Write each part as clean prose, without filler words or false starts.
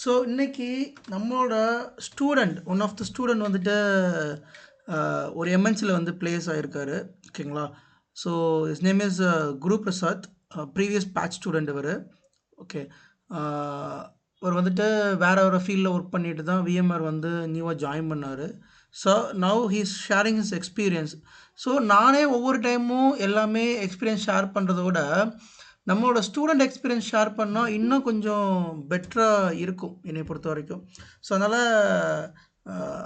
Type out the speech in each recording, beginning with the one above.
So இன்னைக்கு நம்மளோட student one of the student வந்துட்டு ஒரு எம்என்சியில் வந்து பிளேஸ் ஆகிருக்காரு. ஓகேங்களா? So his name is Guru Prasad. Previous batch student இவர். ஓகே. அவர் வந்துட்டு வேற ஒரு ஃபீல்டில் ஒர்க் பண்ணிட்டு தான் விஎம்ஆர் வந்து நியூவாக ஜாயின் பண்ணார். So now he's sharing his experience. So நானே ஒவ்வொரு டைமும் எல்லாமே எக்ஸ்பீரியன்ஸ் ஷேர் பண்ணுறத விட நம்மளோட ஸ்டூடெண்ட் எக்ஸ்பீரியன்ஸ் ஷேர் பண்ணால் இன்னும் கொஞ்சம் பெட்டராக இருக்கும் என்னை பொறுத்த வரைக்கும். ஸோ அதனால்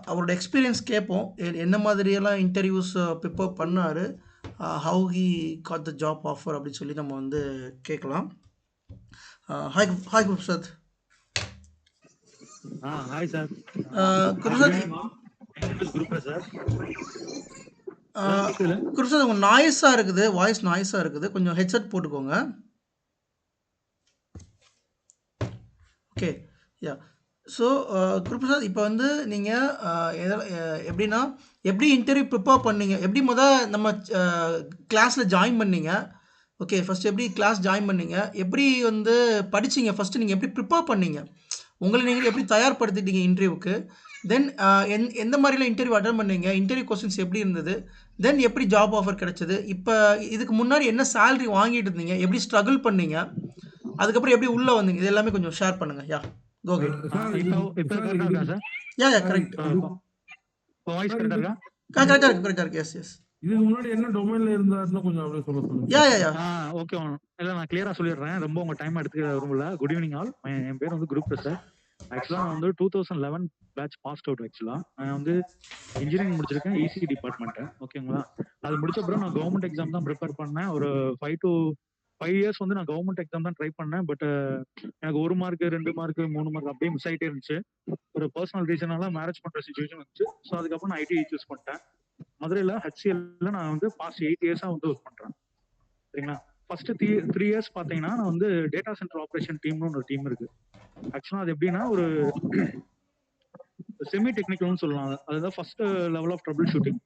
அவரோட எக்ஸ்பீரியன்ஸ் கேட்போம். என்ன மாதிரியெல்லாம் இன்டர்வியூஸ் ப்ரிப்பேர் பண்ணார், how he got the job offer அப்படின்னு சொல்லி நம்ம வந்து கேட்கலாம். Hi hi Guruprasad. Hi sir. Guruprasad, Guruprasad. Guruprasad உங்கள் நாய்ஸாக இருக்குது, வாய்ஸ் நாய்ஸாக இருக்குது, கொஞ்சம் ஹெட்செட் போட்டுக்கோங்க. ஓகே. யா. ஸோ குருபிரசாத், இப்போ வந்து நீங்கள் எப்படின்னா எப்படி இன்டர்வியூ ப்ரிப்பேர் பண்ணீங்க, எப்படி நம்ம கிளாஸில் ஜாயின் பண்ணீங்க? ஓகே, ஃபஸ்ட் எப்படி கிளாஸ் ஜாயின் பண்ணீங்க, எப்படி வந்து படிச்சீங்க, ஃபஸ்ட்டு நீங்கள் எப்படி ப்ரிப்பேர் பண்ணீங்க, உங்களை நீங்கள் எப்படி தயார்படுத்திட்டீங்க இன்டர்வியூக்கு, தென் எந்த மாதிரிலாம் இன்டர்வியூ அட்டன் பண்ணீங்க, இன்டர்வியூ கொஸ்டின்ஸ் எப்படி இருந்தது, தென் எப்படி ஜாப் ஆஃபர் கிடைச்சது, இப்போ இதுக்கு முன்னாடி என்ன சேலரி வாங்கிட்டு இருந்தீங்க, எப்படி ஸ்ட்ரகிள் பண்ணீங்க, அதுக்கப்புறம் எப்படி உள்ளே வந்தீங்க, இது எல்லாமே கொஞ்சம் ஷேர் பண்ணுங்கள். Ya, go ahead. Ya ya correct. Voice கரெக்ட்டா இருக்கா? கரெக்டா இருக்கு. Yes yes. இதுக்கு முன்னாடி என்ன டொமைன்ல இருந்தாருன்னு கொஞ்சம் அப்படியே சொல்லுங்க. Ya ya ya. ஓகே. இல்ல, நான் கிளியரா சொல்லிடுறேன், ரொம்ப உங்க டைம் எடுத்துக்க விரும்பல. Good evening all. என் பேர் வந்து குருபிரசாத். ஆக்சுவலா நான் வந்து 2011 பேட்ச் பாஸ்ட் அவுட். ஆக்சுவலா நான் வந்து இன்ஜினியரிங் முடிச்சிருக்கேன், இசி டிபார்ட்மெண்ட். ஓகேங்களா? அது முடிச்ச அப்புறம் நான் கவர்மெண்ட் எக்ஸாம் தான் ப்ரிப்பேர் பண்ணேன். ஒரு 5 இயர்ஸ் வந்து நான் கவர்மெண்ட் எக்ஸாம் தான் ட்ரை பண்ணேன். பட் எனக்கு 1 மார்க் 2 மார்க் 3 மார்க் அப்படியே மிஸ் ஆகிட்டே இருந்துச்சு. ஒரு பர்சனல் ரீசனால மேரேஜ் பண்ற சிச்சுவேஷன் வந்துச்சு. ஸோ அதுக்கப்புறம் நான் ஐடி சூஸ் பண்ணிட்டேன். மதுரையில் ஹெச்சிஎல்ல நான் வந்து பாஸ்ட் 8 இயர்ஸா வந்து ஒர்க் பண்றேன். சரிங்களா? ஃபர்ஸ்ட் 3 இயர்ஸ் பாத்தீங்கன்னா நான் வந்து டேட்டா சென்டர் ஆப்ரேஷன் டீம்னு ஒரு டீம் இருக்கு. ஆக்சுவலா அது எப்படின்னா ஒரு செமி டெக்னிக்கல்னு சொல்லலாம். அதுதான் first level of troubleshooting.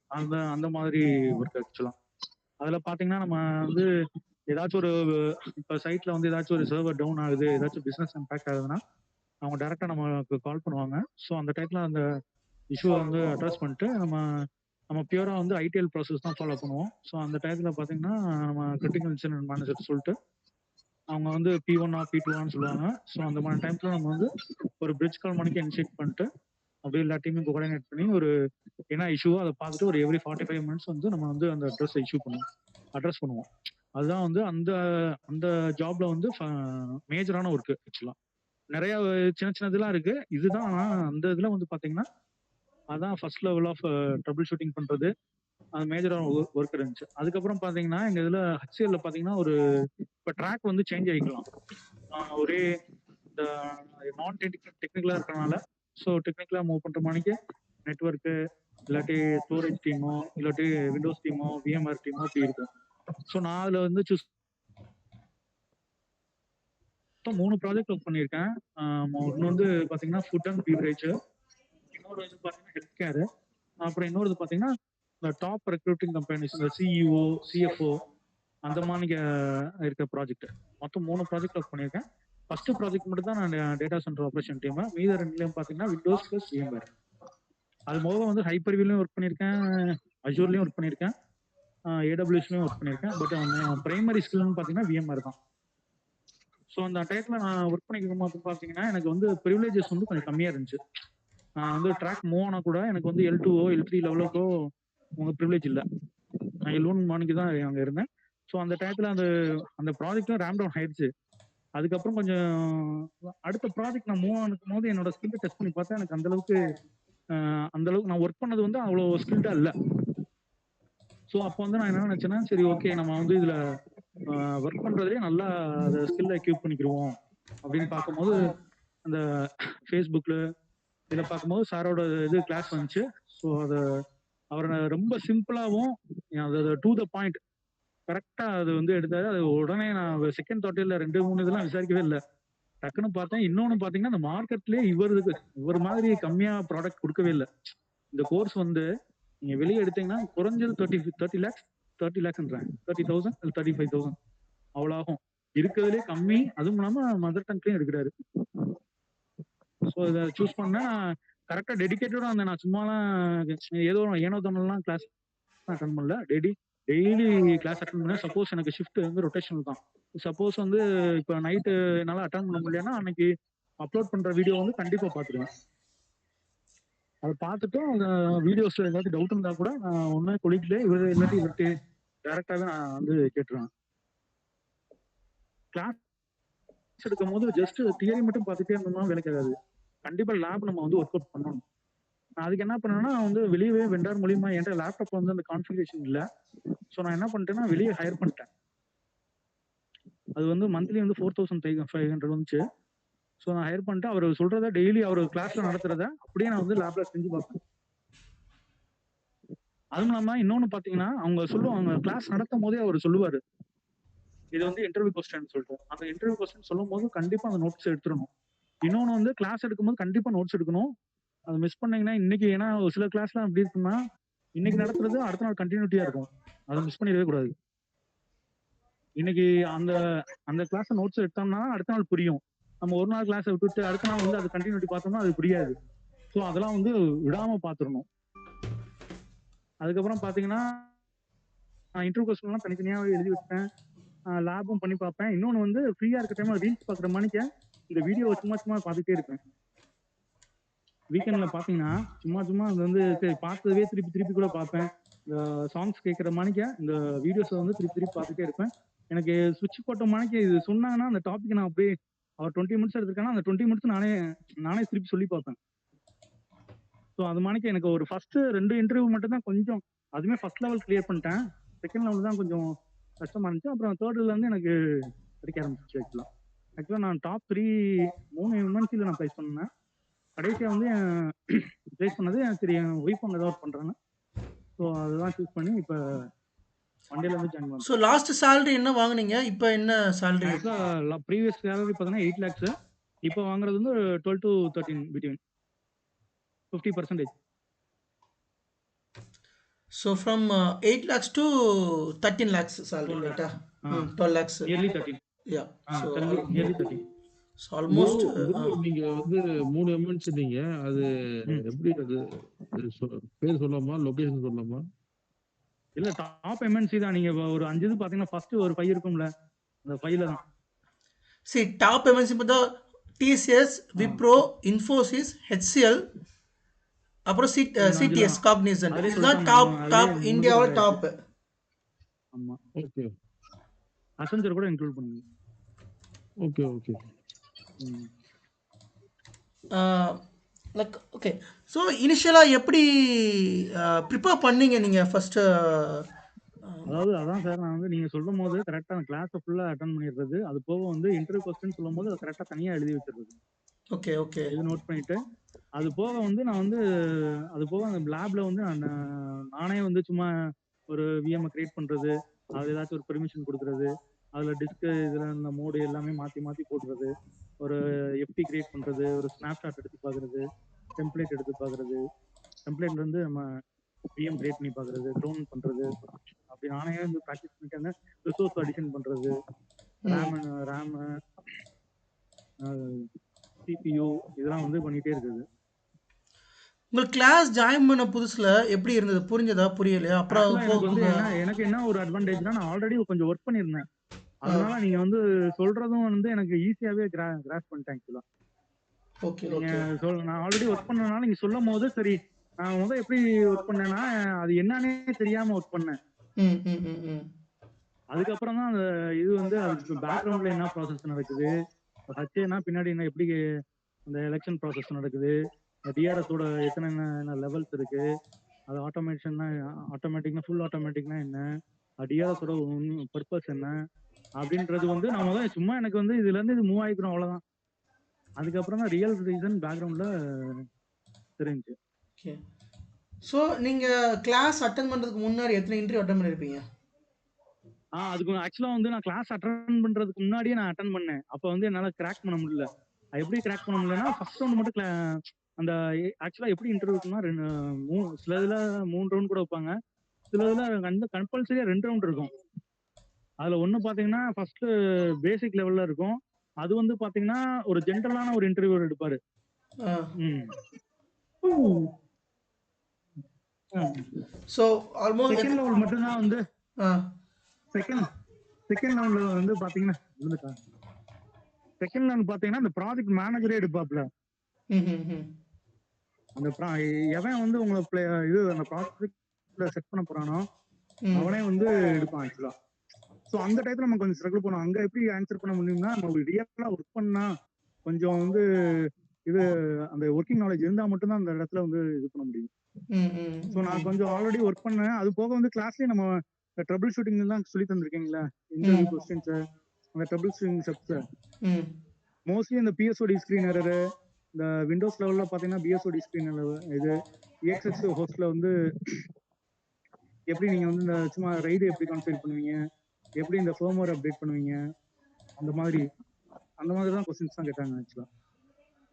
அந்த மாதிரி ஒர்க். ஆக்சுவலா அதுல பாத்தீங்கன்னா நம்ம வந்து ஏதாச்சும் ஒரு இப்ப சைட்ல வந்து ஏதாச்சும் ஒரு சர்வர் டவுன் ஆகுது, ஏதாச்சும் பிசினஸ் இம்பாக்ட் ஆகுதுன்னா அவங்க டைரக்டா நமக்கு கால் பண்ணுவாங்க. ஸோ அந்த டைத்துல அந்த இஷ்யூவை வந்து அட்ரஸ் பண்ணிட்டு நம்ம பியூரா வந்து ஐடிஎல் ப்ராசஸ் தான் ஃபாலோ பண்ணுவோம். ஸோ அந்த டயத்துல பாத்தீங்கன்னா நம்ம கிரிட்டிக்கல் இன்சிடென்ட் மேனேஜர் சொல்லிட்டு அவங்க வந்து P1 P2 சொல்லுவாங்க. ஸோ அந்த மாதிரி டைம்ல நம்ம வந்து ஒரு பிரிட்ஜ் கால் மணிக்கு இனிஷியேட் பண்ணிட்டு அப்படியே எல்லா டீமும் கோஆர்டினேட் பண்ணி ஒரு என்ன இஷ்யூவோ அதை பார்த்துட்டு ஒரு எவ்ரி 45 மினிட்ஸ் வந்து நம்ம வந்து அந்த அட்ரஸ் பண்ணுவோம். அதுதான் வந்து அந்த அந்த ஜாப்ல வந்து மேஜரான ஒர்க். ஆக்சுவலா நிறைய சின்ன சின்னதுலாம் இருக்கு. இதுதான் அந்த இதுல வந்து பாத்தீங்கன்னா அதான் first level of troubleshooting பண்றது. அது மேஜரான ஒர்க் இருந்துச்சு. அதுக்கப்புறம் பாத்தீங்கன்னா எங்க இதுல ஹெச்சிஎல்ல பாத்தீங்கன்னா ஒரு இப்போ ட்ராக் வந்து சேஞ்ச் ஆகிக்கலாம். ஒரே இந்த நான் டெக்னிக்கலா இருக்கனால ஸோ டெக்னிக்கலா மூவ் பண்ற மணிக்கு நெட்ஒர்க்கு இல்லாட்டி ஸ்டோரேஜ் டீமோ இல்லாட்டி விண்டோஸ் டீமோ விஎம்ஆர் டீமோ அப்படி இருக்கும். ஸோ நான் அதுல வந்து சூஸ் 3 ப்ராஜெக்ட் ஒர்க் பண்ணியிருக்கேன். ஒன்று வந்து பாத்தீங்கன்னா ஃபுட் அண்ட் பீவரேஜ், இன்னொரு வந்து பாத்தீங்கன்னா ஹெல்த் கேர், அப்புறம் இன்னொரு பாத்தீங்கன்னா இந்த டாப் ரெக்ரூட்டிங் கம்பெனிஸ், இந்த சிஇஓ சிஎஃப்ஓ அந்த மாதிரி இருக்க ப்ராஜெக்ட். மொத்தம் 3 ப்ராஜெக்ட் ஒர்க் பண்ணியிருக்கேன். ஃபர்ஸ்ட் ப்ராஜெக்ட் மட்டும் தான் நான் டேட்டா சென்டர் ஆப்ரேஷன் டீம். மீத 2லயும் பாத்தீங்கன்னா விண்டோஸ் பிளஸ் விஎம்ஆர். அது போக வந்து ஹைப்பர்வியூலையும் ஒர்க் பண்ணியிருக்கேன், அஜூர்லையும் ஒர்க் பண்ணியிருக்கேன், ஏடபிள்யூஎஸ்லையும் ஒர்க் பண்ணியிருக்கேன். பட் பிரைமரி ஸ்கில்னு பாத்தீங்கன்னா விஎம்ஆர் தான். ஸோ அந்த டயத்துல நான் ஒர்க் பண்ணிக்கும் போது பாத்தீங்கன்னா எனக்கு வந்து ப்ரிவிலேஜஸ் வந்து கொஞ்சம் கம்மியா இருந்துச்சு. நான் வந்து ட்ராக் மூவ் ஆனா கூட எனக்கு வந்து L2 L3 லெவலுக்கோ உங்க ப்ரிவிலேஜ் இல்லை. நான் L1 மார்னிக்கு தான் அங்கே இருந்தேன். ஸோ அந்த டயத்துல அந்த ப்ராஜெக்ட்லாம் ரேம் டவுன் ஆயிடுச்சு. அதுக்கப்புறம் கொஞ்சம் அடுத்த ப்ராஜெக்ட் நான் மூவ் ஆனுக்கும் போது என்னோட ஸ்கில் டெஸ்ட் பண்ணி பார்த்தா எனக்கு அந்த அளவுக்கு நான் ஒர்க் பண்ணது வந்து அவ்வளோ ஸ்கில்டா இல்லை. ஸோ அப்போ வந்து நான் என்ன நினைச்சேன்னா, சரி ஓகே நம்ம வந்து இதுல ஒர்க் பண்றதுலேயே நல்லா அதை ஸ்கில்ல எக்யூப் பண்ணிக்கிடுவோம் அப்படின்னு பார்க்கும்போது அந்த ஃபேஸ்புக்ல இதில் பார்க்கும்போது சாரோட இது கிளாஸ் வந்துச்சு. ஸோ அவரை ரொம்ப சிம்பிளாகவும் அது டு த பாயிண்ட் கரெக்டா அது வந்து எடுத்தாரு. அது உடனே நான் செகண்ட் தாட் இல்லை 2-3 இதெல்லாம் விசாரிக்கவே இல்லை. டக்குன்னு பார்த்தேன். இன்னொன்னு பாத்தீங்கன்னா இந்த மார்க்கெட்லயே இவர் மாதிரி கம்மியா ப்ராடக்ட் கொடுக்கவே இல்லை. இந்த கோர்ஸ் வந்து நீங்க வெளியே எடுத்தீங்கன்னா குறைஞ்சது 30 லேக்ஸ் 30,000 இல்லை 35,000 அவ்வளோ ஆகும். இருக்கிறதுலே கம்மி. அதுவும் இல்லாம மதர் டங்க்லயும் எடுக்கிறாரு. ஸோ இதை சூஸ் பண்ணேன். கரெக்டாக டெடிகேட்டடாக இருந்தேன். நான் சும்மாலாம் ஏதோ ஏனோ தானோலாம் கிளாஸ் அட்டன் பண்ணல. டெய்லி கிளாஸ் அட்டன் பண்ணேன். சப்போஸ் எனக்கு ஷிஃப்ட் வந்து ரொட்டேஷனல் தான். சப்போஸ் வந்து இப்போ நைட்டு என்னால் அட்டன் பண்ண முடியலன்னா அன்னைக்கு அப்லோட் பண்ணுற வீடியோ வந்து கண்டிப்பாக பார்த்துருவேன். அதை பார்த்துட்டு அந்த வீடியோஸில் ஏதாச்சும் டவுட் இருந்தால் கூட நான் ஒன்றே கொலிக்கிட்டு இல்லாட்டி இவர்கிட்ட டேரெக்டாகவே நான் வந்து கேட்டுருவேன். கிளாஸ் எடுக்கும் போது ஜஸ்ட் தியரி மட்டும் பார்த்துட்டே இருந்தோம்னா வேலைக்கு ஆகாது. கண்டிப்பாக லேப் நம்ம வந்து ஒர்க் அவுட் பண்ணணும். நான் அதுக்கு என்ன பண்ணேன்னா வந்து வெளியவே வெண்டார் மூலியமா என்கிட்ட லேப்டாப் வந்து அந்த கான்ஃபிகரேஷன் இல்லை. ஸோ நான் என்ன பண்ணிட்டேன்னா வெளியே ஹையர் பண்ணிட்டேன். அது வந்து மந்த்லி வந்து 4500 வந்துச்சு. ஸோ நான் ஹையர் பண்ணிட்டு அவர் சொல்றத டெய்லி அவர் கிளாஸ்ல நடத்துறத அப்படியே நான் வந்து லேப்ல செஞ்சு பார்ப்பேன். அதுவும் இல்லாம இன்னொன்னு பாத்தீங்கன்னா அவங்க சொல்லுவாங்க கிளாஸ் நடத்தும் போதே அவர் சொல்லுவாரு இது வந்து இன்டர்வியூ கொஸ்டின் சொல்லிட்டு. அந்த இன்டர்வியூ கொஸ்டின் சொல்லும் போது கண்டிப்பா அந்த நோட்ஸ் எடுத்துடணும். இன்னொன்னு வந்து கிளாஸ் எடுக்கும்போது கண்டிப்பா நோட்ஸ் எடுக்கணும். அதை மிஸ் பண்ணீங்கன்னா இன்னைக்கு, ஏன்னா ஒரு சில கிளாஸ்லாம் எப்படி இருக்குன்னா இன்னைக்கு நடத்துறது அடுத்த நாள் கண்டினியூட்டியா இருக்கும். அதை மிஸ் பண்ணிடவே கூடாது. இன்னைக்கு அந்த அந்த கிளாஸ் நோட்ஸ் எடுத்தோம்னா அடுத்த நாள் புரியும். நம்ம ஒரு நாள் கிளாஸை விட்டுட்டு அடுத்த நாள் வந்து அது கண்டினியூட்டி பார்த்தோம்னா அது புரியாது. ஸோ அதெல்லாம் வந்து விடாம பாத்துடணும். அதுக்கப்புறம் பாத்தீங்கன்னா நான் இன்டர்வியூ கொஸ்டின்லாம் தனித்தனியாக எழுதி வச்சேன். லேபும் பண்ணி பார்ப்பேன். இன்னொன்று வந்து ஃப்ரீயா இருக்க டைம்ல ரீல்ஸ் பார்க்குற மணிக்கு இந்த வீடியோ சும்மா பார்த்துட்டே இருப்பேன். வீக்கெண்ட்ல பாத்தீங்கன்னா சும்மா அது வந்து சரி பார்த்ததவே திருப்பி கூட பார்ப்பேன். இந்த சாங்ஸ் கேட்குற மணிக்கு இந்த வீடியோஸை வந்து திருப்பி பார்த்துட்டே இருப்பேன். எனக்கு சுவிட்ச் போட்ட மணிக்கு இது சொன்னாங்கன்னா அந்த டாபிக் நான் அப்படியே அவர் 20 மினிட்ஸ் எடுத்துருக்காங்கன்னா அந்த 20 மினிட்ஸ் நானே திருப்பி சொல்லி பார்ப்பேன். ஸோ அது மணிக்கு எனக்கு ஒரு ஃபர்ஸ்ட் 2 இன்டர்வியூ மட்டும் தான் கொஞ்சம், அதுவுமே ஃபர்ஸ்ட் லெவல் கிளியர் பண்ணிட்டேன். செகண்ட் லெவல் தான் கொஞ்சம் கஷ்டமா இருந்துச்சு. அப்புறம் தேர்ட்ல இருந்து எனக்கு கிடைக்க ஆரம்பிச்சிச்சு. ஆக்சுவலாக நான் டாப் 3 எம்என்சியில் நான் ப்ளேஸ் பண்ணேன். கடைசியாக வந்து ப்ளேஸ் பண்ணது சரி என் ஒய்ஃப் அங்கே ஏதாவது பண்ணுறாங்க. ஸோ அதுதான் சூஸ் பண்ணி இப்போ மண்டேல வந்து ஜாயின் பண்ணேன். ஸோ லாஸ்ட் சேலரி என்ன வாங்குனீங்க? இப்போ என்ன சேலரி? ஆக்சுவலாக ப்ரீவியஸ் சேலரி பார்த்தீங்கன்னா 8 lakhs. இப்போ வாங்குறது வந்து 12 to 13 between 50%. So from 8 lakhs to 13 lakhs salary, 12 right? lakhs. 12 lakhs. Nearly 13. Yeah. So nearly 13. so almost நீங்க வந்து 3 எம்என்சி நீங்க அது எப்படி அது பேர் சொல்லலாமா, லொகேஷன் சொல்லலாமா? இல்ல டாப் எம்என்சி தான். நீங்க ஒரு 5 இது பாத்தீங்கன்னா ஃபர்ஸ்ட் ஒரு 5 இருக்கும்ல, அந்த 5ல தான். see top MNC பார்த்தா TCS, Wipro, Infosys, HCL, அப்புறம் சிடிஎஸ், காக்னிசன்ட். இதுதான் டாப் இந்தியாவோட டாப். ஆமா. ஓகே. அசென்சர் கூட இன்க்ளூட் பண்ணுங்க. ஓகே. Like okay. ஸோ இனிஷியலாக எப்படி ப்ரிப்பேர் பண்ணீங்க நீங்கள் ஃபர்ஸ்ட்டு? அதாவது அதான் சார், நான் வந்து நீங்க சொல்லும் போது கரெக்டாக அந்த கிளாஸை ஃபுல்லாக அட்டன் பண்ணிடுறது. அது போக வந்து இன்டர்வியூ கொஸ்டின் சொல்லும் போது அதை கரெக்டாக தனியாக எழுதி வச்சிருது. ஓகே இது நோட் பண்ணிட்டு அது போக வந்து நான் வந்து அது போக அந்த லேப்ல வந்து நானே வந்து சும்மா ஒரு விஎம் கிரியேட் பண்றது, அது ஏதாச்சும் ஒரு பெர்மிஷன் கொடுக்கறது, அதுல டிஸ்க் இதுல இந்த மோடு எல்லாமே மாத்தி போடுறது, ஒரு எஃப்டி கிரியேட் பண்றது, ஒரு ஸ்னாப்ஷாட் எடுத்து பாக்குறது, டெம்ப்ளேட் எடுத்து பாக்குறது, டெம்ப்ளேட்ல இருந்து நம்ம விஎம் கிரியேட் பண்ணி பாக்குறது, க்ளோன் பண்றது, அப்படி நானே வந்து ப்ராக்டிஸ் பண்ணிட்டு ரிசோர்ஸ் அடிஷன் பண்றது, ரேம் சிபியூ இதெல்லாம் வந்து பண்ணிட்டே இருக்குது. உங்களுக்கு கிளாஸ் ஜாயின் பண்ண புதுசுல எப்படி இருந்தது? புரிஞ்சதா புரியலையா? அப்புறம் எனக்கு என்ன ஒரு அட்வான்டேஜ்னா நான் ஆல்ரெடி கொஞ்சம் ஒர்க் பண்ணியிருந்தேன். அதனால நீங்க வந்து சொல்றதும் வந்து எனக்கு ஈஸியாவே கிராஸ் பண்ணிட்டேன். ஆக்சுவலா நான் ஆல்ரெடி ஒர்க் பண்ணனால நீங்க சொல்லும் போது சரி நான் முதல்ல எப்படி ஒர்க் பண்ணேன்னா அது என்னன்னே தெரியாம ஒர்க் பண்ணேன். அதுக்கப்புறம் தான் அந்த இது வந்து அதுக்கு பேக்ரவுண்ட்ல என்ன ப்ராசஸ் நடக்குது, ஹச்ஏனா பின்னாடி என்ன எப்படி அந்த எலெக்ஷன் ப்ராசஸ் நடக்குது, டிஆர்எஸோட எத்தனை லெவல்ஸ் இருக்கு, அது ஆட்டோமேட்டிக்னா ஃபுல் ஆட்டோமேட்டிக்னா என்ன, டிஆர்எஸோட பர்பஸ் என்ன அப்படின்றது வந்து நான் முதல்ல சும்மா எனக்கு வந்து இதுல இருந்து இது மூவ் ஆகிக்கிறோம் அவ்வளவுதான். அதுக்கப்புறம் தான் ரியல் ரீசன் பேக்ரவுண்ட்ல தெரிஞ்சு. ஓகே. ஸோ நீங்க கிளாஸ் அட்டன் பண்றதுக்கு முன்னாடி எத்தனை இன்டர்வியூ அட்டன் பண்ணிருப்பீங்க? அதுக்கு ஆக்சுவலா வந்து நான் கிளாஸ் அட்டன் பண்றதுக்கு முன்னாடியே நான் அட்டன் பண்ணேன். அப்ப வந்து என்னால கிராக் பண்ண முடியல. எப்படி கிராக் பண்ண முடியலன்னா ஃபர்ஸ்ட் ரவுண்ட் மட்டும் அந்த ஆக்சுவலா எப்படி இன்டர்வியூக்குன்னா சில இதுல 3 ரவுண்ட் கூட வைப்பாங்க, சில இதுல கம்பல்சரியா 2 ரவுண்ட் இருக்கும். அதுல ஒண்ணு பாத்தீங்கன்னா ஃபர்ஸ்ட் பேசிக் லெவல்ல இருக்கும். அது வந்து பாத்தீங்கன்னா ஒரு ஜென்ரலான ஒரு இன்டர்வியூ எடுப்பாரு. ஸோ ஆல்மோஸ்ட் செகண்ட் லெவல் மட்டும்தான் வந்து ஆ செகண்ட் செகண்ட் லெவல்ல வந்து பாத்தீங்கன்னா செகண்ட் லெவல் பாத்தீங்கன்னா அந்த ப்ராஜெக்ட் மேனேஜரே எடுப்பாப்ல. ம் ம் ம் அந்த எவன் வந்து உங்களை இது அந்த ப்ராஜெக்ட்ல செட் பண்ண போறானோ ம் அவனே வந்து எடுப்பான் ஆக்சுவலா. ஸோ அந்த டைத்துல நம்ம கொஞ்சம் ஸ்ட்ரகிள் பண்ணுவோம். அங்க எப்படி ஆன்சர் பண்ண முடியும்னா நம்ம ரியலா ஒர்க் பண்ணா கொஞ்சம் வந்து இது அந்த ஒர்க்கிங் நாலேஜ் இருந்தா மட்டும்தான் அந்த இடத்துல வந்து இது பண்ண முடியும். ம் ம் ஸோ நான் கொஞ்சம் ஆல்ரெடி ஒர்க் பண்ணேன். அது போக வந்து கிளாஸ்லயே நம்ம ட்ரபிள் ஷூட்டிங் எல்லாம் சொல்லி தந்திருக்கீங்களா, இன்டர்வியூ கொஸ்டின்ஸ், அந்த ட்ரபிள் ஷூட்டிங் ஸ்டெப்ஸ், ம் மோஸ்ட்லி இந்த பிஎஸ்ஓடி ஸ்கிரீன் எரர், இந்த விண்டோஸ் லெவல்ல பாத்தீங்கன்னா பிஎஸ்ஓடி ஸ்கிரீன் இது EXX ஹோஸ்ட்ல வந்து எப்படி நீங்க வந்து இந்த சும்மா ரைடு எப்படி கான்ஃபிகர் பண்ணுவீங்க, எப்படி இந்த ஃபர்ம்வேர் அப்டேட் பண்ணுவீங்க, அந்த மாதிரி தான் கொஸ்டின்ஸ் தான் கேட்டாங்க ஆக்சுவலா.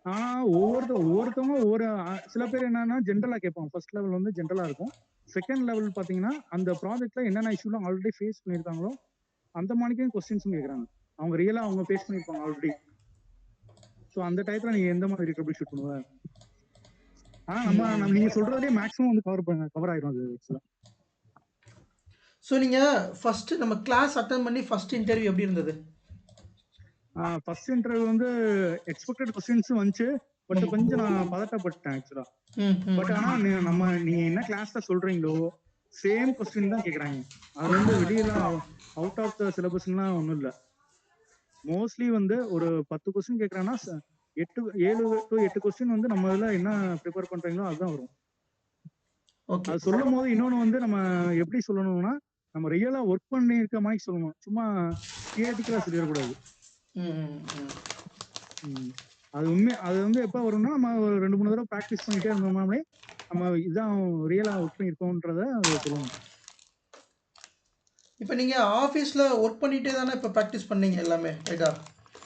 ஆனா ஒவ்வொருத்தவங்க ஒவ்வொரு சில பேர் என்னன்னா ஜென்ரலா கேட்பாங்க. ஃபர்ஸ்ட் லெவல் வந்து ஜென்ரலா இருக்கும். செகண்ட் லெவல் பாத்தீங்கன்னா அந்த ப்ராஜெக்ட்ல என்னென்ன இஷ்யூலாம் ஆல்ரெடி ஃபேஸ் பண்ணிருக்காங்களோ அந்த மாதிரிக்கும் கொஸ்டின்ஸும் கேக்குறாங்க. அவங்க ரியலா அவங்க ஃபேஸ் பண்ணிருப்பாங்க ஆல்ரெடி. ஸோ அந்த டயத்துல நீங்க எந்த மாதிரி ட்ரபிள் ஷூட் பண்ணுவ? ஆனா நம்ம நீங்க சொல்றதுலயே மேக்ஸிமம் வந்து கவர் ஆயிரும் அது ஆக்சுவலா. ஸோ நீங்கள் ஃபஸ்ட்டு நம்ம கிளாஸ் அட்டன் பண்ணி ஃபஸ்ட் இன்டர்வியூ எப்படி இருந்தது? ஃபர்ஸ்ட் இன்டர்வியூ வந்து எக்ஸ்பெக்டட் கொஸ்டின்ஸும் வந்துச்சு. பட் கொஞ்சம் நான் பதட்டப்பட்டேன் ஆக்சுவலா. ம் ம் பட் ஆனா நீங்க என்ன கிளாஸ்ல சொல்றீங்களோ சேம் கொஸ்டின் தான் கேக்குறாங்க. அது வந்து வெளியெல்லாம் அவுட் ஆஃப் த சிலபஸ்லாம் ஒண்ணும் இல்ல. மோஸ்ட்லி வந்து ஒரு 10 கொஸ்டின் கேக்குறாங்கன்னா 7 to 8 கொஸ்டின் வந்து நம்ம இதுல என்ன ப்ரிப்பேர் பண்றீங்களோ அதுதான் வரும். ஓகே. அது சொல்லும் போது இன்னொன்னு வந்து நம்ம எப்படி சொல்லணும்னா நம்ம ரியலா ஒர்க் பண்ணி இருக்க மாதிரி சொல்லணும். சும்மா தியரிட்டிக்கலா சொல்லிடக்கூடாது. ம் ம் ம் ம். அது வந்து எப்ப வரும்னா நம்ம ஒரு 2-3 தடவை ப்ராக்டிஸ் பண்ணிட்டே இருந்தோம்னாலே நம்ம இதான் ரியலா ஒர்க் பண்ணியிருக்கோன்றத அது சொல்லணும். இப்போ நீங்கள் ஆஃபீஸில் ஒர்க் பண்ணிகிட்டே தானே இப்போ ப்ராக்டிஸ் பண்ணீங்க எல்லாமே ரைட்டா?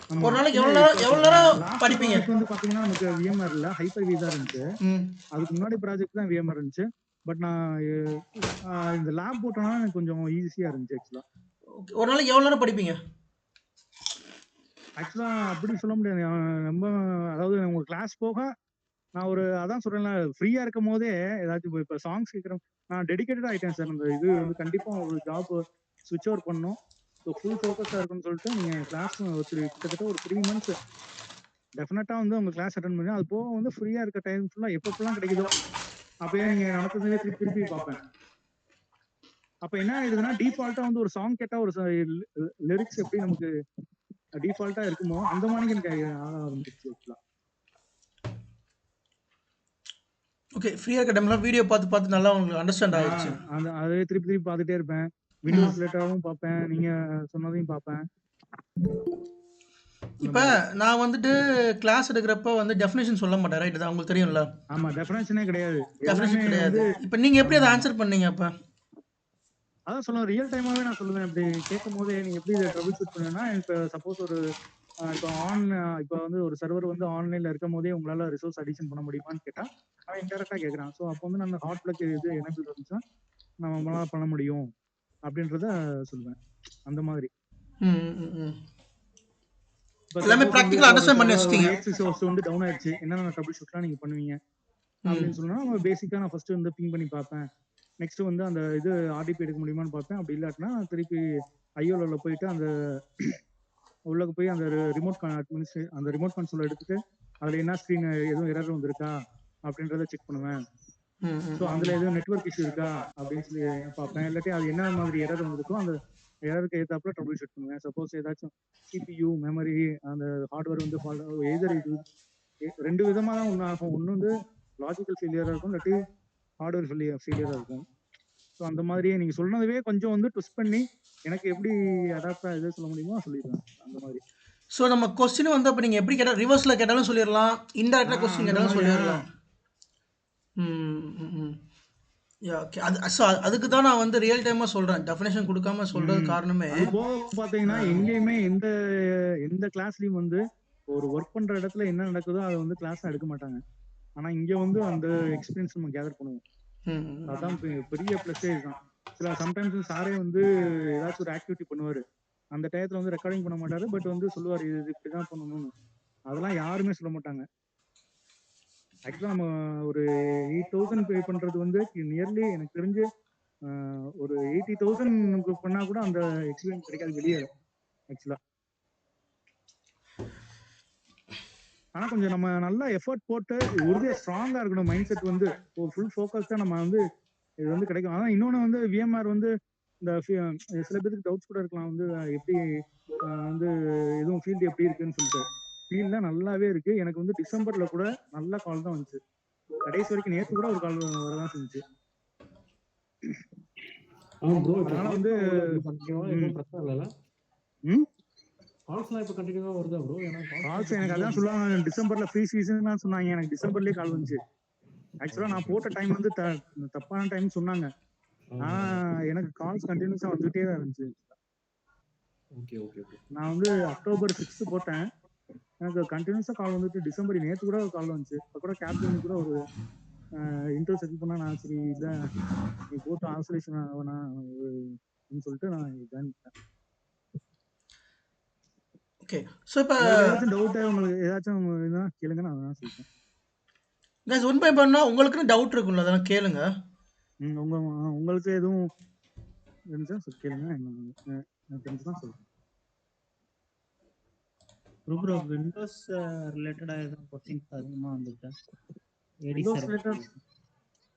ஆமா. ஒரு நாளைக்கு இல்ல எவ்வளோ நேரம் இப்ப எவ்வளோ நேரம் லாஸ்ட் படிப்பீங்க? ப்ராஜெக்ட் வந்து பாத்தீங்கன்னா நமக்கு VMware இல்ல, ஹைப்பர்-வி தான் இருந்துச்சு. ம் அதுக்கு முன்னாடி ப்ராஜெக்ட் தான் VMware இருந்துச்சு. பட் நான் இந்த லேப் போட்டோம்னா எனக்கு கொஞ்சம் ஈஸியா இருந்துச்சு ஆக்சுவலா. ஓகே. ஒரு நாளைக்கு எவ்வளோ நேரம் படிப்பீங்க? ஆக்சுவலா அப்படி சொல்ல முடியாது. ரொம்ப அதாவது உங்க கிளாஸ் போக நான் அதான் சொல்றேன்ல, ஃப்ரீயா இருக்கும் போதே ஏதாச்சும் இப்ப சாங்ஸ் கேட்கிறேன். நான் டெடிகேட்டட் ஆயிட்டேன் சார். இந்த இது வந்து கண்டிப்பா ஒரு ஜாப் ஸ்விட்ச் ஓவர் பண்ணணும். ஸோ ஃபுல் ஃபோக்கஸா இருக்குன்னு சொல்லிட்டு நீங்க கிளாஸ் கிட்டத்தட்ட ஒரு 3 மந்த்ஸ் டெஃபினட்டா வந்து உங்க கிளாஸ் அட்டன் பண்ணி அது போக வந்து ஃப்ரீயா இருக்க டைம் ஃபுல்லா எப்பப்பெல்லாம் கிடைக்குதோ அப்பயே நீங்க நடத்துறதே திருப்பி திருப்பி பார்ப்பேன். அப்ப என்ன ஆயிடுதுன்னா டிஃபால்ட்டா வந்து ஒரு சாங் கேட்டா ஒரு லிரிக்ஸ் எப்படி நமக்கு டிஃபால்ட்டா இருக்குமோ அந்த மாதிரி எனக்கு ஆக ஆரம்பிச்சிருச்சு ஆக்சுவலா. ஓகே. ஃப்ரீயாக இருக்க டைம்லாம் வீடியோ பார்த்து பார்த்து நல்லா உங்களுக்கு அண்டர்ஸ்டாண்ட் ஆயிடுச்சு. அதே திருப்பி திருப்பி பார்த்துட்டே இருப்பேன். விண்டோஸ் ரிலேட்டடாவும் பார்ப்பேன், நீங்க சொன்னதையும் பார்ப்பேன். இப்போ நான் வந்துட்டு கிளாஸ் எடுக்கிறப்ப வந்து டெஃபினேஷன் சொல்ல மாட்டேன் ரைட்? இது உங்களுக்கு தெரியும்ல? ஆமா, டெஃபினேஷனே கிடையாது. டெஃபினேஷன் எல்லாமே கிடையாது. வந்து இப்போ நீங்கள் எப்படி அதை ஆன்சர் பண்ணீங்க அப்போ? அதான் சொல்லுவேன், ரியல் டைமாவே நான் சொல்லுவேன். அப்படி கேட்கும் போதே நீங்க எப்படி இதை ட்ரபிள் ஷூட் பண்ணுன்னா, இப்போ சப்போஸ் இப்போ வந்து ஒரு சர்வர் வந்து ஆன்லைன்ல இருக்கும் போதே உங்களால ரிசோர்ஸ் அடிஷன் பண்ண முடியுமான்னு கேட்டா அவன் இன்டெரக்டா கேட்கறான். ஸோ அப்போ வந்து நம்ம ஹாட் பிளக் இது எனபிள் இருந்துச்சுன்னா நம்மளால பண்ண முடியும் அப்படின்றத சொல்லுவேன். அந்த மாதிரி ம் ம் ம் இப்போ எல்லாமே சப்போஸ் வந்து ப்ராக்டிக்கலாக இப்போ ஒரு அண்டர்ஸ்டாண்ட் பண்ணி சர்வர் வச்சிட்டீங்க. EXX ஹோஸ்ட் வந்து டவுன் ஆயிடுச்சு, என்னென்ன ட்ரபிள் ஷூட்லாம் நீங்க பண்ணுவீங்க அப்படின்னு சொன்னா நம்ம பேசிக்கா நான் ஃபர்ஸ்ட் வந்து பிங் பண்ணி பார்ப்பேன். நெக்ஸ்ட் வந்து அந்த இது RDP எடுக்க முடியுமான்னு பார்ப்பேன். அப்படி இல்லாட்டினா திருப்பி IOLல போயிட்டு அந்த உள்ளக்கு போய் அந்த ரிமோட் கன்சோல் எடுத்துட்டு அதுல என்ன ஸ்கிரீன் எதுவும் எரர் வந்திருக்கா அப்படின்றத செக் பண்ணுவேன். ம் ம் ஸோ அதுல எதுவும் நெட்வொர்க் இஷ்யூ இருக்கா அப்படின்னு சொல்லி பார்ப்பேன். இல்லாட்டி அது என்ன மாதிரி எரர் வந்திருக்கோ அந்த எரருக்கு ஏத்தாப்புல ட்ரபிள் ஷூட் பண்ணுவேன். சப்போஸ் ஏதாச்சும் CPU மெமரி அந்த ஹார்ட்வேர் வந்து எதர் இது 2 விதமா தான் ஒன்று ஆகும். ஒன்று வந்து லாஜிக்கல் ஃபெயிலியரா இருக்கும், இல்லாட்டி ஹார்ட்வேர் ஃபெயிலியரா இருக்கும். ஸோ அந்த மாதிரியே நீங்க சொன்னதுவே கொஞ்சம் வந்து ட்விஸ்ட் பண்ணி எனக்கு எப்படி அடாப்டா எது சொல்ல முடியுமோ சொல்லிடுவேன் அந்த மாதிரி. ஸோ நம்ம கொஸ்டின் வந்து அப்போ நீங்கள் எப்படி கேட்டால் ரிவர்ஸில் கேட்டாலும் சொல்லிடலாம், இன்டெரக்டாக கொஸ்டின் அந்த கேட்டாலும் மாதிரி சொல்லிடலாம். ம் ம் ம் யா ஓகே. அதுக்கு தான் நான் வந்து ரியல் டைமாக சொல்கிறேன், டெஃபினேஷன் கொடுக்காம சொல்கிறது காரணமே. அது போக பாத்தீங்கன்னா எங்கேயுமே எந்த கிளாஸ்லயும் வந்து ஒரு ஒர்க் பண்ற இடத்துல என்ன நடக்குதோ அதை வந்து கிளாஸ் எடுக்க மாட்டாங்க. ஆனா இங்க வந்து அந்த எக்ஸ்பீரியன்ஸ் நம்ம கேதர் பண்ணுவோம். ம் ம் அதான் பெரிய பிளஸ்ஸே இதுதான். சம்டைம்ஸ் சாரே வந்து ஏதாச்சும் ஒரு ஆக்டிவிட்டி பண்ணுவாரு. அந்த டயத்துல வந்து ரெக்கார்டிங் பண்ண மாட்டாரு. பட் வந்து சொல்லுவாரு இது இப்படிதான் பண்ணணும்னு. அதெல்லாம் யாருமே சொல்ல மாட்டாங்க. ஆக்சுவலா நம்ம ஒரு 8,000 பே பண்றது வந்து நியர்லி எனக்கு தெரிஞ்சு ஒரு 80,000 பண்ணா கூட அந்த எக்ஸ்பீரியன்ஸ் கிடைக்காது வெளியே ஆக்சுவலா. ஆனா கொஞ்சம் நம்ம நல்லா எஃபர்ட் போட்டு உறுதியா ஸ்ட்ராங்கா இருக்கணும். மைண்ட் செட் வந்து ஃபுல் ஃபோக்கஸ்டா நம்ம வந்து இது வந்து கிடைக்கும். ஆனா இன்னொன்னு வந்து விஎம்ஆர் வந்து இந்த சில பேருக்கு டவுட்ஸ் கூட இருக்கலாம் வந்து எப்படி வந்து எதுவும் ஃபீல்டு எப்படி இருக்குன்னு சொல்லிட்டு. ஃபீல்ட்லாம் நல்லாவே இருக்கு. எனக்கு வந்து டிசம்பர்ல கூட நல்ல கால் தான் வந்துச்சு. கடைசி வரைக்கும் நேத்து கூட ஒரு கால் வரதான் செஞ்சுச்சு. ப்ரோ இப்போ அதனால வந்து கண்டினியூவா எதுவும் பிரச்சனை இல்லைல்ல? கால்ஸ்லாம் இப்போ கண்டினியூவா வருதா ப்ரோ? ஏன்னா கால்ஸ் எனக்கு அதான் சொல்லுவாங்க, டிசம்பர்ல ஃப்ரீ சீசன் தான் சொன்னாங்க. எனக்கு டிசம்பர்லயே கால் வந்துச்சு. ஆக்சுவலா நான் போட்ட டைம் வந்து தப்பான டைம் சொன்னாங்க. ஆனா எனக்கு கால்ஸ் கண்டினியூஸா வந்துட்டே தான் இருந்துச்சு. Okay okay okay. நான் வந்து அக்டோபர் 6 போட்டேன். எனக்கு கண்டினியூஸா கால் வந்துட்டு டிசம்பர் நேத்து கூட ஒரு கால் வந்துச்சு. அப்ப கூட கேப்டன் கூட ஒரு இன்டர்வியூ செட்டில் பண்ணா, நான் சரி இல்ல நீ போட்டு ஆசோலேஷன் ஆகணா சொல்லிட்டு நான் ஜாயின் பண்ணேன். ஓகே. ஸோ இப்போ ஏதாச்சும் டவுட் உங்களுக்கு ஏதாச்சும் இதுதான் கேளுங்க, நான் அதான் சொல்லிட்டேன். கைஸ் ஒன் பை பண்ணா உங்களுக்குன்னு டவுட் இருக்கும்ல, அதெல்லாம் கேளுங்க. உங்களுக்கு எதுவும் இருந்துச்சா கேளுங்க, எனக்கு தெரிஞ்சுதான் சொல்றேன். ப்ரோ விண்டோஸ் ரிலேட்டடா எதுவும் கொஸ்டின்ஸ் அதிகமா வந்துச்சா?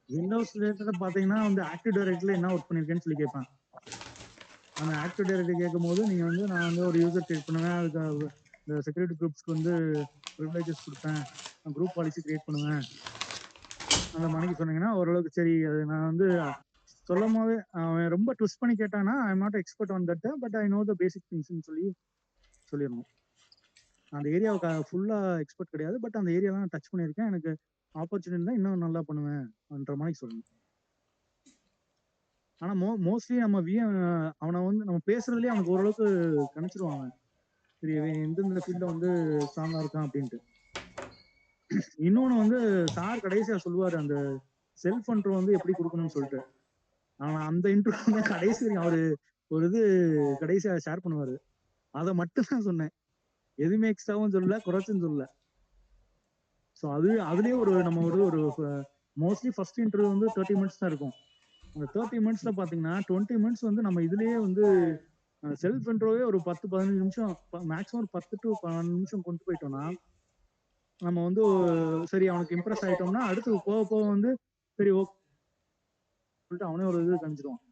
விண்டோஸ் ரிலேட்டடா பாத்தீங்கன்னா வந்து ஆக்டிவ் டைரக்டரியில என்ன ஒர்க் பண்ணிருக்கேன்னு சொல்லி கேட்பேன். அந்த ஆக்டிவ் டைரக்டரி கேட்கும் போது நீங்க வந்து நான் வந்து ஒரு யூசர் கிரியேட் பண்ணுவேன், அதுக்கு இந்த செக்யூரிட்டி குரூப்ஸ்க்கு வந்து ப்ரிவிலேஜஸ் கொடுப்பேன், குரூப் பாலிசி கிரியேட் பண்ணுவேன், அந்த மணிக்கு சொன்னீங்கன்னா ஓரளவுக்கு சரி. அது நான் வந்து சொல்லும் போது அவன் ரொம்ப ட்விஸ்ட் பண்ணி கேட்டானா I am not expert on that, but I know the basic திங்ஸ்ன்னு சொல்லிடணும். அந்த ஏரியாவுக்கு ஃபுல்லா எக்ஸ்பர்ட் கிடையாது, பட் அந்த ஏரியாலாம் டச் பண்ணியிருக்கேன். எனக்கு ஆப்பர்ச்சுனிட்டி தான் இன்னும் நல்லா பண்ணுவேன்ற மாதிரி சொல்லணும். ஆனா மோஸ்ட்லி நம்ம அவனை வந்து நம்ம பேசுறதுலயே அவனுக்கு ஓரளவுக்கு கணிச்சிருவாங்க, சரி எந்தெந்த ஃபீல்ட்ல வந்து ஸ்ட்ராங்கா இருக்கான் அப்படின்ட்டு. இன்னொன்னு வந்து சார் கடைசியா சொல்லுவாரு அந்த செல்ஃப் இன்ட்ரோ வந்து எப்படி கொடுக்கணும்னு சொல்லிட்டு. ஆனா அந்த இன்ட்ரோ வந்து கடைசி அவரு ஒரு இது கடைசியா ஷேர் பண்ணுவாரு, அதை மட்டும் தான் சொன்னேன். எதுவுமே எக்ஸ்ட்ராவும் சொல்லல, குறைச்சும் சொல்லல. ஸோ அதுலயே ஒரு நம்ம ஒரு மோஸ்ட்லி ஃபர்ஸ்ட் இன்டர்வியூ வந்து 30 மினிட்ஸ் தான் இருக்கும். அந்த 30 மினிட்ஸ்ல பாத்தீங்கன்னா 20 மினிட்ஸ் வந்து நம்ம இதுலயே வந்து செல்ஃப் இன்ட்ரோவே ஒரு 10-15 நிமிஷம், மேக்ஸிமம் ஒரு 10 to 12 நிமிஷம் கொண்டு போயிட்டோம்னா நம்ம வந்து சரி அவனுக்கு இம்ப்ரெஸ் ஆயிட்டோம்னா அடுத்து போக போக வந்து சரி ஓகே சொல்லிட்டு அவனே ஒரு இது கணிச்சிருவான்.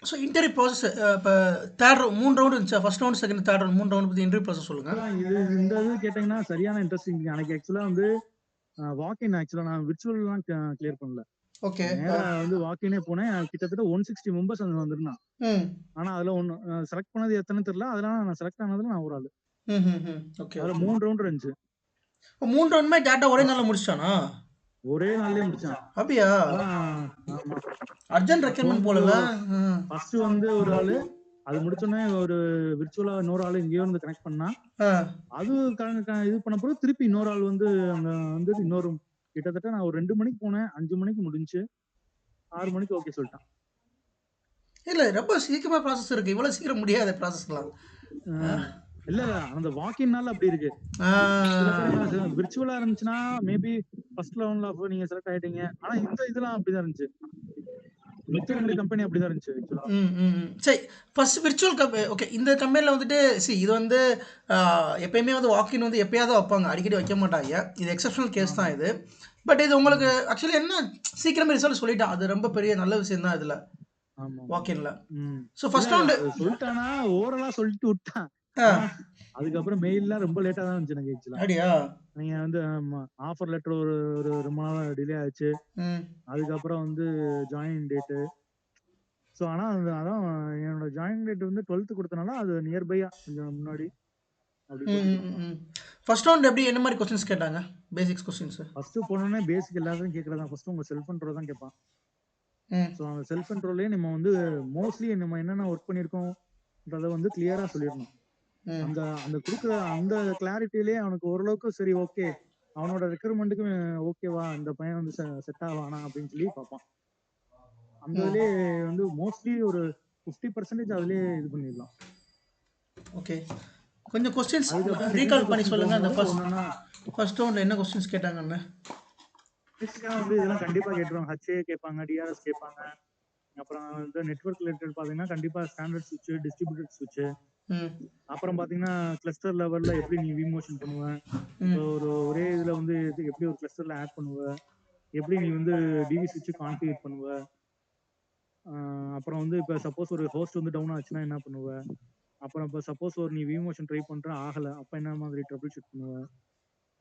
ஸோ இன்டர்வியூ ப்ராசஸ் இப்போ தேர்ட் ரவுண்ட் 3 ரவுண்ட் இருந்துச்சா? First round, second, third round 3 round பற்றி இன்டர்வியூ ப்ராசஸ் சொல்லுங்கள். இந்த இது கேட்டீங்கன்னா சரியான இன்ட்ரெஸ்டிங். எனக்கு ஆக்சுவலா வந்து வாக்கின் ஆக்சுவலா நான் விர்ச்சுவல்லாம் கிளியர் பண்ணல. ஓகே. நேரா வந்து வாக்கினே போனேன். கிட்டத்தட்ட 160 மெம்பர்ஸ் அங்க வந்திருந்தான். ஆனா அதுல ஒன்னு செலக்ட் பண்ணது எத்தனை தெரியல. அதனால நான் செலக்ட் ஆனதுல நான் ஒரு ஆளு. ஓகே. அதுல 3 ரவுண்ட் இருந்துச்சு. 3 ரவுண்டுமே டேட்டா ஒரே நாளில் முடிச்சிட்டானா? ஒரே நாள்லயே முடிச்சான். அப்படியா? Urgent requirement போலல. ஃபர்ஸ்ட் வந்து ஒரு ஆளு அது முடிச்சோடனே ஒரு விர்ச்சுவலா இன்னொரு ஆளு இங்கேயே வந்து கனெக்ட் பண்ணா. அது இது பண்ண பிறகு திருப்பி இன்னொரு ஆள் வந்து அங்க வந்து இன்னொரு கிட்டத்தட்ட நான் ஒரு 2 மணிக்கு போனேன், 5 மணிக்கு முடிஞ்சு 6 மணிக்கு ஓகே சொல்லிட்டான். இல்ல ரொம்ப சீக்கிரமா ப்ராசஸ் இருக்கு, இவ்வளவு சீக்கிரம் முடியாத ப்ராசஸ்லாம். இல்ல அந்த வாக்கின்னால அப்படி இருக்கு. விர்ச்சுவலா இருந்துச்சுன்னா மேபி ஃபர்ஸ்ட் லெவல்ல நீங்க செலக்ட் ஆயிட்டீங்க. ஆனா இந்த இதெல்லாம் அப்படிதான் இருந்துச்சு. மிச்ச 2 கம்பெனி அப்படிதான் இருந்துச்சு. சரி, ஃபர்ஸ்ட் விர்ச்சுவல் ஓகே. இந்த கம்பெனியில் வந்துட்டு இது வந்து எப்பயுமே வந்து வாக்கின் வந்து எப்பயாவது வைப்பாங்க, அடிக்கடி வைக்க மாட்டாங்க. இது எக்ஸப்ஷனல் கேஸ் தான் இது. பட் இது உங்களுக்கு ஆக்சுவலி என்ன சீக்கிரமே ரிசல்ட் சொல்லிட்டான், அது ரொம்ப பெரிய நல்ல விஷயம் தான் இதில் வாக்கின்ல. ஸோ ஃபர்ஸ்ட் ரவுண்டு சொல்லிட்டானா ஓரலா சொல்லிட்டு விட்டான். அதுக்கப்புறம் மெயில்லாம் ரொம்ப லேட்டா தான் வந்துச்சு எனக்கு ஆக்சுவலா. அப்படியா? நீங்க வந்து ஆஃபர் லெட்டர் ஒரு ரொம்ப நாள் டிலே ஆச்சு. அதுக்கப்புறம் வந்து ஜாயின் டேட்டு. ஸோ ஆனா அதான் என்னோட ஜாயின் டேட் வந்து 12th கொடுத்தனால அது நியர்பையா கொஞ்சம் முன்னாடி. ஃபர்ஸ்ட் ரவுண்ட் எப்படி என்ன மாதிரி கொஸ்டின்ஸ் கேட்டாங்க? Basics questions. ஃபர்ஸ்ட் போனோடனே பேசிக் எல்லாத்தையும் கேட்கறதா. ஃபர்ஸ்ட் உங்க செல்ஃப் இன்ட்ரோ தான் கேட்பான். ஸோ அந்த செல்ஃப் இன்ட்ரோலயே நம்ம வந்து மோஸ்ட்லி நம்ம என்னென்ன ஒர்க் பண்ணியிருக்கோம்ன்றதை வந்து கிளியரா சொல்லிடணும். அந்த அந்த கொடுக்குற அந்த கிளாரிட்டிலேயே அவனுக்கு ஓரளவுக்கு சரி ஓகே அவனோட ரெக்ரூட்மெண்ட்டுக்கு ஓகேவா இந்த பையன் வந்து செட் ஆவானா அப்படின்னு சொல்லி பார்ப்பான். அந்த இதுலயே வந்து மோஸ்ட்லி ஒரு 50% அதுலயே இது பண்ணிடலாம். ஓகே. கொஞ்சம் கொஸ்டின்ஸ் அதுக்கப்புறம் ரீகால் செகண்ட் பண்ணி கொஸ்டின் சொல்லுங்கள். அந்த போகும்போது ஒன்னொன்னா ஃபர்ஸ்ட் ரவுண்டில் என்ன கொஸ்டின்ஸ் கேட்டாங்கன்னு. பேசிக்கா வந்து இதெல்லாம் கண்டிப்பா கேட்டுருவாங்க. ஹச்ஏ கேட்பாங்க, டிஆர்எஸ் கேட்பாங்க. அப்புறம் வந்து நெட்வொர்க் ரிலேட்டட் பாத்தீங்கன்னா கண்டிப்பா ஸ்டாண்டர்ட் சுவிட்ச், டிஸ்ட்ரிபியூட்டட் சுவிட்ச். ம் அப்புறம் பாத்தீங்கன்னா கிளஸ்டர் லெவல்ல எப்படி நீ விமோஷன் பண்ணுவ, இப்போ ஒரே இதுல வந்து எப்படி ஒரு கிளஸ்டர்ல ஆட் பண்ணுவ, எப்படி நீ வந்து டிவி சுவிட்ச் கான்ஃபிகர் பண்ணுவ, அப்புறம் வந்து இப்போ சப்போஸ் ஒரு ஹோஸ்ட் வந்து டவுன் ஆச்சுன்னா என்ன பண்ணுவ, அப்புறம் இப்போ சப்போஸ் ஒரு நீ விமோஷன் ட்ரை பண்ற ஆகல, அப்ப என்ன மாதிரி ட்ரபிள் ஷூட் பண்ணுவ.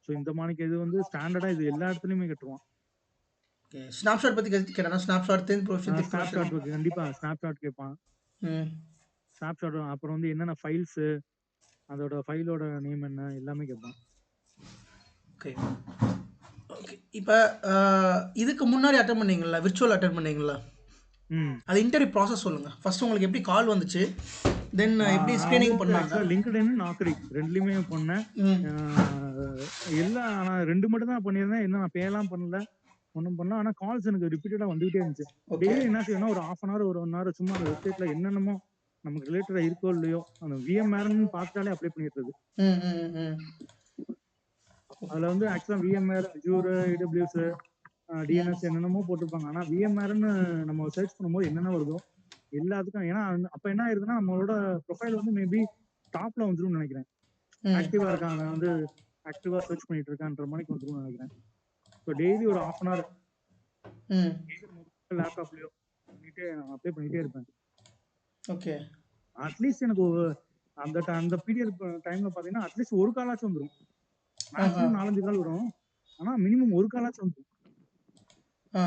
ஸோ இந்த மாதிரி இது வந்து ஸ்டாண்டர்டா இது எல்லா இடத்துலயுமே கட்டுவான். ஓகே. ஸ்னாப்ஷாட் பற்றி கேட்டானா? ஸ்னாப்ஷாட் தென் ப்ரொஃபஷன் திக் ஸ்னாப் ப்ரொஃபஷன். ஷாட் கண்டிப்பா ஸ்னாப் ஷாட் கேட்பான். ம் ஸ்னாப் ஷாட் அப்புறம் வந்து என்னென்ன ஃபைல்ஸ், அதோட ஃபைலோட நேம் என்ன எல்லாமே கேட்பான். Okay okay. இப்போ இதுக்கு முன்னாடி அட்டன் பண்ணீங்களா, விர்ச்சுவல் அட்டன் பண்ணீங்களா? அது இன்டர்வியூ ப்ராசஸ் சொல்லுங்கள். ஃபர்ஸ்ட் உங்களுக்கு எப்படி கால் வந்துச்சு, தென் எப்படி ஸ்க்ரீனிங் பண்ணாங்க? லிங்க்டின், நாக்ரி ரெண்டுலயுமே பண்ணேன். ம் எல்லாம் நான் 2 மட்டும் தான் பண்ணியிருந்தேன். இன்னும் நான் பேலாம் பண்ணல, ஒன்றும் பண்ணல. ஆனா கால்ஸ் எனக்கு ரிப்பீட்டடா வந்துகிட்டே இருந்துச்சு. ஓகே. டெய்லி என்ன செய்யணும், ஒரு 1/2 அன் ஹவர் ஒரு 1 ஹவர் சும்மா அந்த வெப்சைட்ல என்னென்னமோ நமக்கு ரிலேட்டடா இருக்கோ இல்லையோ அந்த விஎம்ஆர்னு பார்த்தாலே அப்ளை பண்ணிடுறது. ம் ம் ம் அதுல வந்து ஆக்சுவலா விஎம்ஆர், அஜூர், ஏடபிள்யூஎஸ், டிஎன்எஸ் என்னென்னமோ போட்டிருப்பாங்க. ஆனா விஎம்ஆர்னு நம்ம சர்ச் பண்ணும்போது என்னென்ன வருதோ எல்லாத்துக்கும், ஏன்னா அப்ப என்ன ஆயிருதுன்னா நம்மளோட ப்ரொஃபைல் வந்து மேபி டாப்ல வந்துரும்னு நினைக்கிறேன். ம் ஆக்டிவா இருக்கான், அவன் வந்து ஆக்டிவா சர்ச் பண்ணிட்டு இருக்கான்ற மாதிரி வந்துரும்னு நினைக்கிறேன். ஸோ டெய்லி ஒரு 1/2 அன் ஹவர் ம் லேப்டாப்லயோ பண்ணிட்டு அப்ளை பண்ணிட்டே இருப்பேன். ஓகே. அட்லீஸ்ட் எனக்கு அந்த பீரியட் டைம்ல பாத்தீங்கன்னா அட்லீஸ்ட் ஒரு காலாச்சும் வந்துடும். மேக்ஸிமம் 4-5 கால் வரும், ஆனா மினிமம் ஒரு காலாச்சும் வந்துடும். ஆ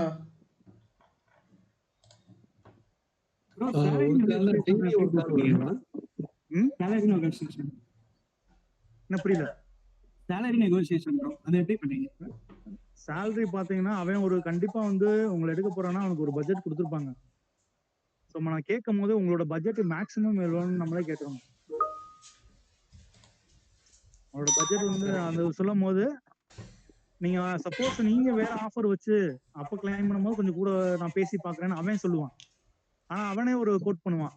என்ன புரியல? salary negotiation bro, அது எப்படி பண்ணீங்க? salary பாத்தீங்கன்னா அவன் ஒரு கண்டிப்பா வந்து உங்களை எடுக்க போறான்னா அவனுக்கு ஒரு பட்ஜெட் கொடுத்துருப்பாங்க. ஸோ நான் கேட்கும் போது உங்களோட பட்ஜெட் மேக்ஸிமம் எவ்வளோன்னு நம்மளே கேட்கணும். அவனோட பட்ஜெட் வந்து அந்த சொல்லும் போது நீங்க சப்போஸ் நீங்க வேற ஆஃபர் வச்சு அப்ப கிளைம் பண்ணும்போது கொஞ்சம் கூட நான் பேசி பாக்குறேன்னு அவன் சொல்லுவான். ஆனா அவனே ஒரு கோட் பண்ணுவான்.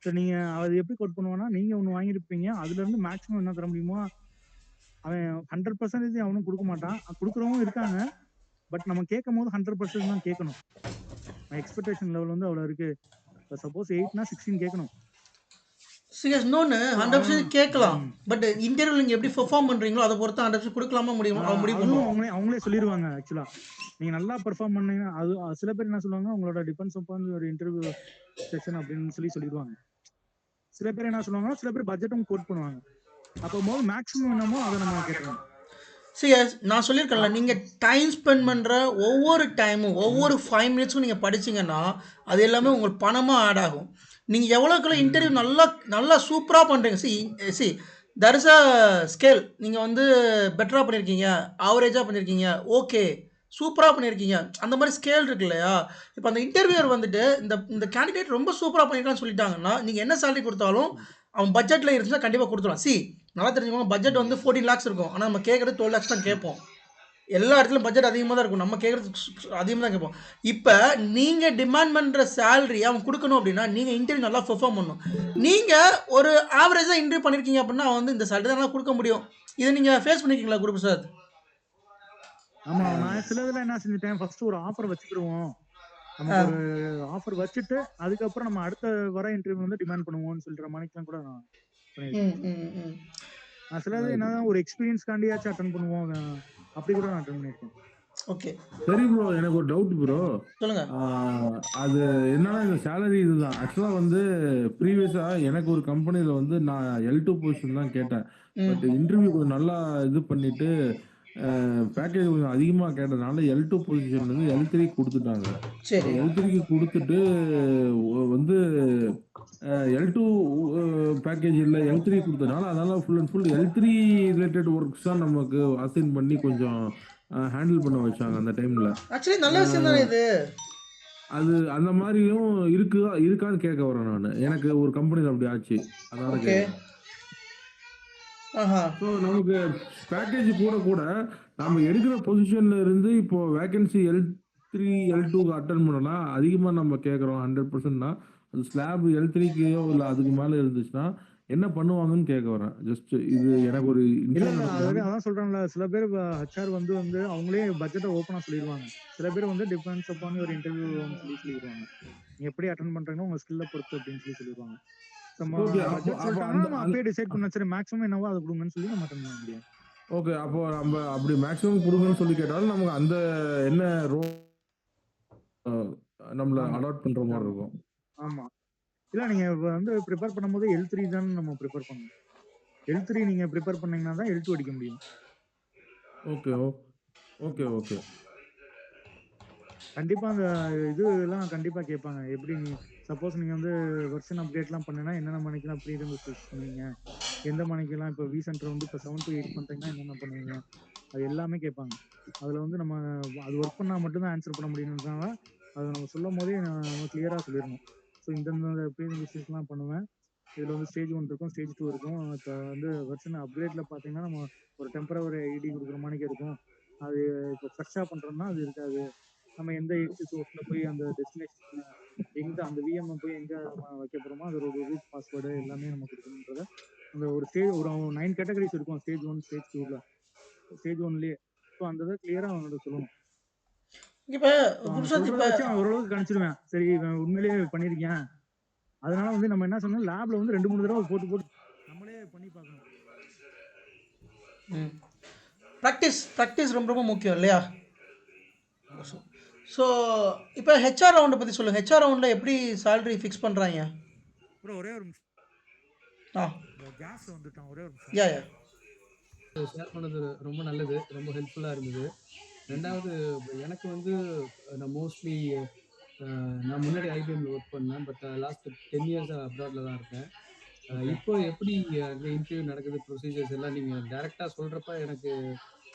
ஸோ நீங்க அது எப்படி கோட் பண்ணுவான்னா, நீங்க ஒண்ணு வாங்கியிருப்பீங்க, அதுல இருந்து மேக்ஸிமம் என்ன தர முடியுமோ அவன் 100% அவனும் கொடுக்க மாட்டான். கொடுக்குறவங்க இருக்காங்க, பட் நம்ம கேட்கும் போது 100% தான் கேட்கணும். எக்ஸ்பெக்டேஷன் லெவல் வந்து அவ்வளவு இருக்கு. சப்போஸ் 8னா 16 கேட்கணும். சீரியஸ் இன்னொன்று 100% கேட்கலாம், பட் இன்டர்வியூ நீங்கள் எப்படி பெர்ஃபார்ம் பண்ணுறீங்களோ அதை பொறுத்து 100% கொடுக்கலாமா முடியும் முடிவு அதுவும் பண்ணுவோம். அவங்களே சொல்லிடுவாங்க. ஆக்சுவலா நீங்க நல்லா பெர்ஃபார்ம் பண்ணீங்க, அது சில பேர் என்ன சொல்லுவாங்க, உங்களோட டிபெண்ட்ஸ் அப்பான் ஒரு இன்டர்வியூ செக்ஷன் அப்படின்னு சொல்லிடுவாங்க. சில பேர் என்ன சொல்லுவாங்க, சில பேர் பட்ஜெட்டும் கோட் பண்ணுவாங்க. அப்போ போது மேக்ஸிமம் என்னமோ அதை நம்ம கேட்கணும். சீரியஸ் நான் சொல்லியிருக்கேன்ல, நீங்கள் டைம் ஸ்பெண்ட் பண்ணுற ஒவ்வொரு டைமும் ஒவ்வொரு 5 மினிட்ஸும் நீங்கள் படிச்சீங்கன்னா அது எல்லாமே உங்களுக்கு பணமாக ஆட் ஆகும். நீங்கள் எவ்வளோக்குள்ள இன்டர்வியூ நல்லா சூப்பராக பண்ணுறீங்க. C there is a scale. நீங்கள் வந்து பெட்டராக பண்ணியிருக்கீங்க, ஆவரேஜாக பண்ணியிருக்கீங்க, ஓகே சூப்பராக பண்ணியிருக்கீங்க, அந்த மாதிரி ஸ்கேல் இருக்கு இல்லையா? இப்போ அந்த இன்டர்வியூர் வந்துட்டு இந்த கேண்டிடேட் ரொம்ப சூப்பராக பண்ணியிருக்கான்னு சொல்லிட்டாங்கன்னா நீங்கள் என்ன சேலரி கொடுத்தாலும் அவன் பட்ஜெட்டில் இருந்துச்சுன்னா கண்டிப்பாக கொடுத்துருவான். நல்லா தெரிஞ்சுக்கோங்க, பட்ஜெட் வந்து 14 lakhs இருக்கும், ஆனால் நம்ம கேட்குறது 12 lakhs தான் கேட்போம். எல்லா இடத்துலையும் பட்ஜெட் அதிகமாக தான் இருக்கும், நம்ம கேட்குறது அதிகமாக தான் கேட்போம். இப்போ நீங்கள் டிமாண்ட் பண்ணுற சேலரி அவன் கொடுக்கணும் அப்படின்னா நீங்கள் இன்டர்வியூ நல்லா பெர்ஃபார்ம் பண்ணணும். நீங்கள் ஒரு ஆவரேஜாக இன்டர்வியூ பண்ணியிருக்கீங்க அப்படின்னா அவன் வந்து இந்த சேலரி தான் கொடுக்க முடியும். இதை நீங்கள் ஃபேஸ் பண்ணியிருக்கீங்களா குரூப் சார்? ஆமா, நான் சில இதில் என்ன செஞ்சுட்டேன், ஃபர்ஸ்ட் ஒரு ஆஃபர் வச்சுக்கிடுவோம், நமக்கு ஒரு ஆஃபர் வச்சுட்டு அதுக்கப்புறம் நம்ம அடுத்த வர இன்டர்வியூ வந்து டிமாண்ட் பண்ணுவோம்னு சொல்ற மாதிரிலாம் கூட நான் பண்ணியிருக்கேன். நான் சிலது என்ன ஒரு எக்ஸ்பீரியன்ஸ் காண்டியாச்சும் அட்டன் பண்ணுவோம், அப்படி கூட நான் அட்டன் பண்ணியிருக்கேன். ஓகே சரி ப்ரோ, எனக்கு ஒரு டவுட் ப்ரோ. சொல்லுங்க. அது என்னன்னா இந்த சேலரி இதுதான். ஆக்சுவலா வந்து ப்ரீவியஸா எனக்கு ஒரு கம்பெனில வந்து நான் L2 பொசிஷன் தான் கேட்டேன். பட் இன்டர்வியூ கொஞ்சம் நல்லா இது பண்ணிட்டு பேக்கேஜ் கொஞ்சம் அதிகமாக கேட்டதுனால L2 பொசிஷன்ல இருந்து L3 கொடுத்துட்டாங்க. சரி L3க்கு கொடுத்துட்டு வந்து L2 பேக்கேஜ் இல்லை L3 கொடுத்ததுனால அதனால full and full L3 related works தான் நமக்கு அசைன் பண்ணி கொஞ்சம் ஹேண்டில் பண்ண வச்சாங்க அந்த டைம்ல. ஆக்சுவலி நல்ல விஷயம் தானே இது. அது அந்த மாதிரியும் இருக்கான்னு கேட்க வரேன் நான். எனக்கு ஒரு கம்பெனியில் அப்படி ஆச்சு, அதனால கேட்குறேன். ஸோ நமக்கு பேக்கேஜ் கூட நம்ம எடுக்கிற பொசிஷன்ல இருந்து இப்போ வேகன்சி L3 L2க்கு அட்டன் பண்ணலாம் அதிகமாக நம்ம கேட்குறோம் 100%னா அது ஸ்லாப் L3க்கோ இல்லை அதுக்கு மேலே இருந்துச்சுன்னா என்ன பண்ணுவாங்கன்னு கேட்க வரேன். ஜஸ்ட் இது எனக்கு ஒரு இல்ல இல்ல இன்ஃபார்மேட்டிவ். அதான் சொல்றேன்ல, சில பேர் ஹெச்ஆர் வந்து வந்து அவங்களே பட்ஜெட்டை ஓப்பனா சொல்லிடுவாங்க. சில பேர் வந்து டிபெண்ட்ஸ் அப்பான் ஒரு இன்டர்வியூ சொல்லிடுவாங்க. நீங்க எப்படி அட்டென்ட் பண்றீங்கன்னா உங்க ஸ்கில்ல பொறுத்து அப்படின்னு சொல்லிடுவாங்க. நம்ம ஓகே. அப்போ பட்ஜெட் அப்போ சொல்லிட்டாங்கன்னா நம்ம அப்பயே டிசைட் பண்ண சரி மேக்ஸிமம் என்னவோ அதை கொடுங்கன்னு சொல்லி நம்ம அட்டன் பண்ண முடியும். ஓகே. அப்போ நம்ம அப்படி மேக்ஸிமம் குடுங்கன்னு சொல்லி கேட்டாலும் நமக்கு அந்த என்ன நம்மள ஆமா அலாட் பண்ற மாரி ஆமா இருக்கும். ஆமா. இல்ல நீங்க வந்து ப்ரிப்பேர் பண்ணும்போது L3 தான் நம்ம ப்ரிப்பேர் பண்ணணும். L3 நீங்க ப்ரிப்பேர் பண்ணீங்கன்னா தான் L2 அடிக்க முடியும். ஓகே. Okay, okay. கண்டிப்பா அந்த இது எல்லாம் கண்டிப்பா கேட்பாங்க. எப்படி நீ சப்போஸ் நீங்க வந்து வெர்ஷன் அப்டேட்லாம் பண்ணுனா என்னென்ன மணிக்கெல்லாம் ப்ரீ ரெக்வெஸ்ட் பண்ணுவீங்க? எந்த மணிக்கெல்லாம் இப்போ விசென்டர் வந்து இப்போ 7 to 8 பண்றீங்கன்னா என்னென்ன பண்ணுவீங்க? அது எல்லாமே கேட்பாங்க. அதுல வந்து நம்ம அது ஒர்க் பண்ணா மட்டும் தான் ஆன்சர் பண்ண முடியும்ன்றனால, அத நம்ம சொல்லும்போதே நம்ம கிளியரா சொல்லிரணும். ஸோ இந்தந்த ப்ரீ ரெக்வெஸ்ட்லாம் பண்ணுவேன். இதுல வந்து ஸ்டேஜ் 1 இருக்கும், ஸ்டேஜ் 2 இருக்கும். இப்போ வந்து வெர்ஷன் அப்கிரேட்ல பார்த்தீங்கன்னா, நம்ம ஒரு டெம்பரவரி ஐடி குடுக்குற மாணிக்கு இருக்கும். அது இப்போ ஃப்ரெஷ்ஷா பண்றோம்னா அது இருக்காது. நம்ம எந்த எட்ஜ் சோர்ஸ்ல போய் அந்த டெஸ்டினேஷன் எங்க அந்த விஎம் போய் எங்க வைக்க போறோமோ அதோட ஒரு ரூட் பாஸ்வேர்டு எல்லாமே நம்ம கொடுக்கணுன்றத அந்த ஒரு ஸ்டேஜ் ஒரு 9 கேட்டகரிஸ் இருக்கும் ஸ்டேஜ் 1 ஸ்டேஜ் 2ல ஸ்டேஜ் 1லயே ஸோ அந்த இதை கிளியரா அவனோட சொல்லணும். இப்போ ஸோ அவன் குருசாத் சொல்றத இப்போ வச்சு அவன் ஓரளவுக்கு கணிச்சிருவேன். சரி இவன் உண்மையிலேயே பண்ணியிருக்கேன். அதனால வந்து நம்ம என்ன சொன்னோம் லேப்ல வந்து 2 3 தடவை போட்டு போட்டு நம்மளே பண்ணி பார்க்கணும். ப்ராக்டிஸ் ப்ராக்டிஸ் ரொம்ப ரொம்ப முக்கியம் இல்லையா? ஸோ இப்போ ஹெச்ஆர் ரவுண்டை பற்றி சொல்லுங்கள். ஹெச்ஆர் ரவுண்டில் எப்படி சேலரி ஃபிக்ஸ் பண்ணுறாங்க? அப்புறம் ஒரே ஒரு நிமிஷம் ஆ கேஸ் வந்துட்டான் ஒரே ஒரு நிமிஷம். யா யா ஷேர் பண்ணது ரொம்ப நல்லது. ரொம்ப ஹெல்ப்ஃபுல்லா இருந்தது. 2வது எனக்கு வந்து நான் மோஸ்ட்லி நான் முன்னாடி ஐபிஎம்ல ஒர்க் பண்ணேன். பட் லாஸ்ட் 10 இயர்ஸா அப்ராட்ல தான் இருக்கேன். இப்போ எப்படி அங்க இன்டர்வியூ நடக்குது, ப்ரொசீஜர்ஸ் எல்லாம் நீங்க டைரக்ட்டா சொல்றப்ப எனக்கு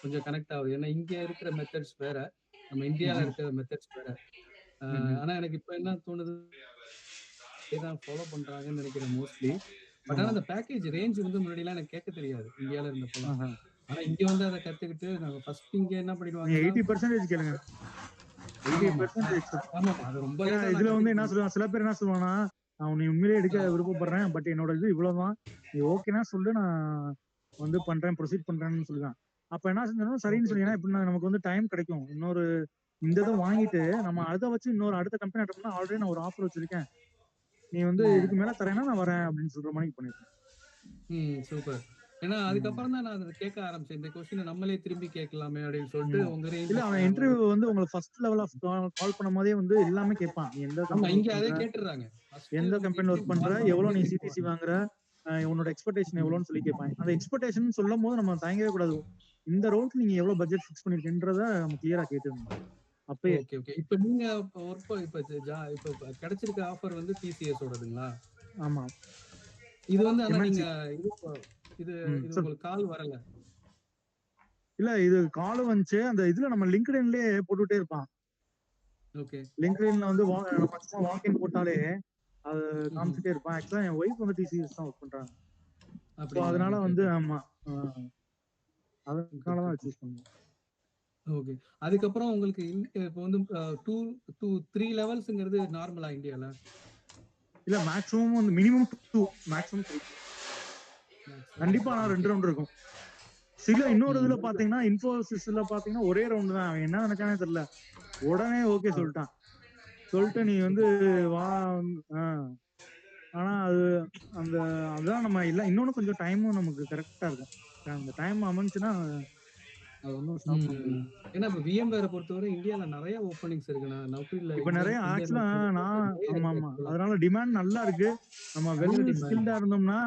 கொஞ்சம் கனெக்ட் ஆகுது. ஏன்னா இங்க இருக்கிற மெத்தட்ஸ் வேற. நம்ம இந்தியால இருக்கிற மெத்தட்ஸ் வேற. ஆனா எனக்கு இப்ப என்ன தோணுது, தான் ஃபாலோ பண்றாங்கன்னு நினைக்கிறேன் மோஸ்ட்லி. பட் ஆனா அந்த பேக்கேஜ் ரேஞ்ச் வந்து முன்னாடிலாம் எனக்கு கேட்க தெரியாது. இந்தியால இருந்தப்பலாம். ஆனா இங்க வந்து அத கத்துக்கிட்டு நாங்க ஃபர்ஸ்ட் இங்க என்ன நீங்க பண்ணிடுவாங்கன்னா 80% கேளுங்க. ஆமாமா. 80% ஆமாமா. அது ரொம்ப ஏன்னா லேட்டா நான் இதுல வந்து என்ன கத்துக்கிட்டேன். சொல்லுவாங்க சில பேர் என்ன சொல்லுவாங்கன்னா நான் உன்னை உண்மையிலேயே எடுக்க விருப்பப்படுறேன் பட் என்னோட இது இவ்வளவுதான் நீ ஓகேனா சொல்லு நான் வந்து பண்றேன் ப்ரொசீட் பண்றேன்னு சொல்லுவேன். அப்ப என்ன செஞ்சோம் சரின்னு ஓகே, சொல்லி ஓகே. ஏன்னா இப்ப நமக்கு வந்து டைம் கிடைக்கும் இன்னொரு இந்த இதை வாங்கிட்டு நம்ம அதை வச்சு இன்னொரு அடுத்த கம்பெனி அட்டோம்னா ஆல்ரெடி நான் ஒரு ஆஃபர் வச்சிருக்கேன் நீ வந்து ம். இதுக்கு மேல தரேன்னா நான் வரேன் அப்படின்னு சொல்ற மாதிரி பண்ணிருக்கேன். சூப்பர். ஏன்னா அதுக்கப்புறம் தான் நான் அத கேட்க ஆரம்பிச்சேன். இந்த கொஸ்டின நம்மளே திரும்பி கேட்கலாமே அப்படின்னு சொல்லிட்டு உங்க இல்ல ரேஞ்சுக்கு அவன் ஒரு இன்டர்வியூ வந்து உங்களுக்கு ஃபர்ஸ்ட் லெவல் ஆஃப் கால் பண்ணும் போதே வந்து எல்லாமே கேட்பான் நீ எந்த ஆமா கம்பெனி இங்க ஒர்க் அதே பண்ற கேட்டுர்றாங்க. ஃபர்ஸ்ட் எந்த உங்களுக்கு கம்பெனில ஒர்க் இன்டர்வியூ பண்ற கால் பண்ணும்போதே எவ்வளவு நீ சிடிசி கேட்டுருவாங்க. வாங்குற உன்னோட எக்ஸ்பெக்டேஷன் ம். எவ்வளோன்னு சொல்லி கேட்பாங்க. அந்த எக்ஸ்பெக்டேஷன் சொல்லும் போது நம்ம தயங்கவே கூடாது. இந்த ரோலுக்கு நீங்க எவ்வளவு பட்ஜெட் ஃபிக்ஸ் பண்ணிருக்கீன்றத நம்ம கிளியரா கேட்டுருந்தோம் அப்பயே. Okay, okay. இப்ப நீங்க ஒர்க் இப்ப கிடைச்சிருக்க ஆஃபர் வந்து டிசிஎஸ் ஓடதுங்களா? ஆமா. இது வந்து ஆனா நீங்க எம்என்சி. இது இது இது சொல். உங்களுக்கு கால் வரல. இல்ல இது கால் வந்துச்சு அந்த இதுல நம்ம லிங்க்டின்லயே போட்டுட்டே இருப்பான். ஓகே. லிங்க்டின்ல வந்து நம்ம சும்மா வாக்கின் போட்டாலே அது ம்ஹ்ம். காமிச்சிட்டே இருப்பான். ஆக்சுவலா என் ஒய்ஃப் வந்து டிசிஎஸ் தான் ஒர்க் பண்றாங்க. ஸோ அப்படிங்களா? அதனால ஓகே, வந்து ஓகே. ஆமா குட், அதனால தான் குட். சூஸ் பண்ணுவோம். ஓகே. அதுக்கப்புறம் உங்களுக்கு இப்ப வந்து 2 3 லெவல்ஸ்ங்கிறது நார்மலா இந்தியால? இல்ல மேக்ஸிமம் வந்து மினிமம் 2 மேக்ஸிமம் 3 மேக்ஸிமம் கண்டிப்பா 2. நான் ஓகே. 2 ரவுண்ட் இருக்கும். சில இன்னொரு ம். இதுல பாத்தீங்கன்னா இன்ஃபோசிஸ்ல பாத்தீங்கன்னா ஒரே ரவுண்ட் தான். அவன் என்ன நினைச்சானே தெரியல. உடனே ஓகே சொல்லிட்டான். சொல்லிட்டு நீ வந்து சூப்பர். வா ஆ. ஆனா அது அந்த அதான் நம்ம இல்ல இன்னொன்னு கொஞ்சம் டைமும் நமக்கு கரெக்டா இருக்கும். அந்த டைம் அமைஞ்சுன்னா அது ஒன்றும் ஸ்டாப் பண்ண முடியாது. ம். ஏன்னா இப்ப VMware பொறுத்தவரை இந்தியால நெறைய ஓப்பனிங்ஸ் இருக்கு. நான் நௌக்ரில இப்ப நிறைய இந்தியன் இந்தியன் ஆக்சுவலா நௌக்ரில நான் நெறைய ஆமா இருக்கு ஆமா ஆக்சுவலா. அதனால டிமாண்ட் நல்லா இருக்கு. நம்ம வெல் பயங்கர டிமாண்ட். ஸ்கில்டா இருந்தோம்னா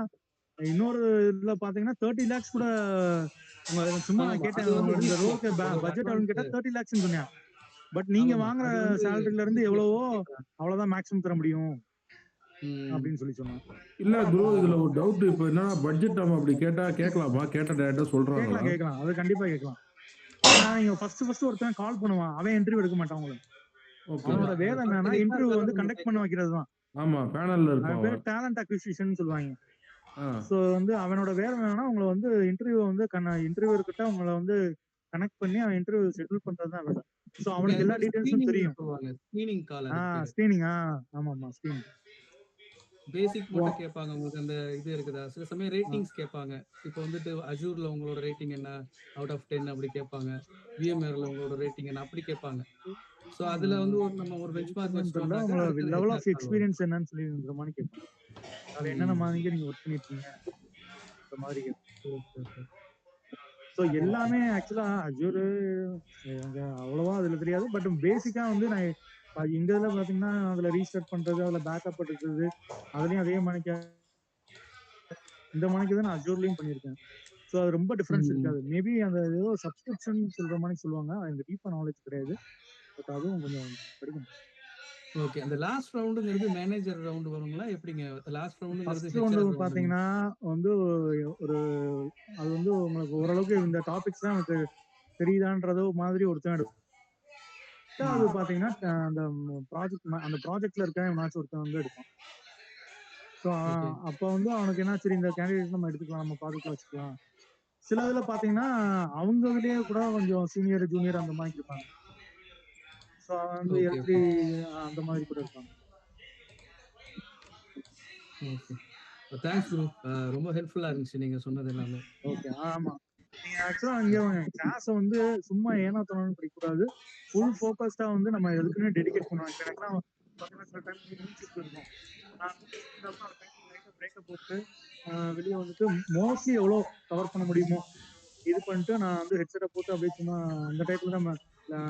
இன்னொரு இதுல பாத்தீங்கன்னா 30 lakhs கூட உங்க சும்மா நான் ஆமாமா. அது கேட்டேன் வந்து இந்த ஈஸி ரோலுக்கு ஆக்சுவலா. அது ஒரு பட்ஜெட் எவ்வளோன்னு அட்வான்ஸ்டு கேட்டா 30 lakhs சொன்னேன். பட் நீங்க ஆமாமா. வாங்குற அது வந்து சேலரில இருந்து ஈஸி எவ்வளவோ ஆக்சஸ் கேட்கறாங்க. அவ்வளவுதான் மேக்ஸிமம் தர முடியும் ம். அப்படின்னு சொல்லி சொன்னான். இல்ல ப்ரோ, இதுல ஒரு டவுட். இப்ப என்னன்னா பட்ஜெட் நம்ம அப்படி கேட்டா கேட்கலாமா? கேட்டா டைரக்டா சொல்றாங்களா? கேட்கலாம் கேட்கலாம் அது கண்டிப்பா கேட்கலாம். ஏன்னா நீங்க ஃபர்ஸ்ட் ஒருத்தன் கால் பண்ணுவான் அவன் இன்டர்வியூ எடுக்க மாட்டான் உங்களுக்கு. ஓகே. அவனோட ஆமா. வேலை அது என்னன்னா ஃபர்ஸ்ட் இன்டர்வியூ ஹெச்ஆர்ல தான் வந்து நம்ம கண்டக்ட் பண்ண கேட்கணும். வைக்கிறது தான். ஆமா, பேனல்ல அவன் இருப்பான் பேர் அவன். டேலண்ட் அக்விசிஷன் சொல்லுவாங்க. ஆ. ஸோ வந்து அவனோட வேலை என்னன்னா உங்களை வந்து இன்டர்வியூ வந்து இன்டர்வியூ கிட்ட உங்களை வந்து கனெக்ட் பண்ணி அவன் இன்டர்வியூ ஷெட்யூல் பண்றது தான் வேலை. ஸோ இங்க அவனுக்கு அது எல்லா பேரு டீடைல்ஸும் ஸ்கிரீனிங்ன்னு தெரியும். சொல்லுவாங்க. ஸ்கிரீனிங் கால் அதுக்கு பேரு. ஸ்கிரீனிங் ஆமா ஆமா ஸ்கிரீனிங். பேசிக் மட்டும் கேட்பாங்க. உங்களுக்கு அந்த இது இருக்குதா? சில சமயம் ரேட்டிங்ஸ் கேட்பாங்க. இப்போ வந்துட்டு அஜூர்ல உங்களோட ரேட்டிங் என்ன? அவுட் ஆஃப் 10 அப்படி கேட்பாங்க. விஎம்ஆர்ல உங்களோட ரேட்டிங் என்ன? அப்படி கேட்பாங்க. ஸோ அதுல வந்து நம்ம ஒரு பெஞ்ச்மார்க் தெரியல வச்சுட்டோம்னாக்கா, உங்களோட அடுத்தது லெவல் ஆஃப் ஹெச்ஆர் கால் வரும். எக்ஸ்பீரியன்ஸ் என்னன்னு சொல்லிங்கிற மாதிரி கேட்பாங்க. அதில் என்னென்ன ம். மாதிரி நீங்க ஒர்க் பண்ணிருக்கீங்க இந்த மாதிரி. Okay, okay. ஸோ எல்லாமே ஆக்சுவலா அஜூர் எனக்கு அவ்வளவா அதுல தெரியாது. பட் பேசிக்கா வந்து நான் எங்க இதுல பாத்தீங்கன்னா அதுல ரீஸ்டார்ட் பண்றது, அதுல பேக்கப் எடுக்கிறது, அதுலயும் அதே மணிக்கு இந்த மணிக்கு தான் நான் அஜூர்லயும் பண்ணியிருக்கேன். ஸோ அது ரொம்ப டிஃபரன்ஸ் ம். இருக்காது. மேபி அந்த ஏதோ சப்ஸ்கிரிப்ஷன் சொல்ற மாதிரி சொல்லுவாங்க. எனக்கு டீப்பா நாலேஜ் கிடையாது. பட் அதுவும் கொஞ்சம் படிக்கணும். ஓகே. அந்த லாஸ்ட் ரவுண்டுங்கிறது மேனேஜர் ரவுண்ட் வருங்களா? எப்படிங்க? லாஸ்ட் ரவுண்டுங்கிறது ஃபர்ஸ்ட் ஹெச்ஆர் ரவுண்டு ரவுண்டுங்களா? பாத்தீங்கன்னா வந்து ஒரு அது வந்து உங்களுக்கு ஓரளவுக்கு இந்த டாபிக்ஸ் தான் எனக்கு தெரியுதான்றதோ மாதிரி ஒருத்தன் எடுக்கும். அது பாத்தீங்கன்னா அந்த ப்ராஜெக்ட்ல இருக்க எவனாச்சும் ஒருத்தன் வந்து எடுப்பான். So okay. அப்ப வந்து அவனுக்கு என்ன சரி இந்த கேண்டிடேட் நம்ம எடுத்துக்கலாம், நம்ம ப்ராஜெக்ட்ல வச்சுக்கலாம். சில இதுல பாத்தீங்கன்னா அவங்க இதுலயே கூட கொஞ்சம் சீனியர் ஜூனியர் அந்த மாதிரி இருப்பாங்க. ஸோ வந்து ஓகே, L3 ஓகே. அந்த மாதிரி கூட இருப்பாங்க. ஓகே. Thanks bro. ரொம்ப ஹெல்ப்ஃபுல்லா இருந்துச்சு நீங்க சொன்னது எல்லாமே. ஓகே. ஆமா. நீங்க ஆக்சுவலா இங்க கிளாஸ வந்து சும்மா ஏனாத்தானோன்னு படிக்கக்கூடாது. ஃபுல் ஃபோக்கஸ்டா வந்து நம்ம எதுக்குமே டெடிகேட் பண்ணணும். இப்ப எனக்குலாம் பாத்தீங்கன்னா சில டைம் நைட் ஷிஃப்ட் இருக்கும். நான் முடிச்சிருந்தப்ப அந்த டைம் லைட்டா பிரேக்க போட்டு வெளிய வந்துட்டு மோஸ்ட்லி எவ்வளோ கவர் பண்ண முடியுமோ இது பண்ணிட்டு நான் வந்து ஹெட்செட்ட போட்டு அப்படியே சும்மா அந்த டைத்துல நம்ம அ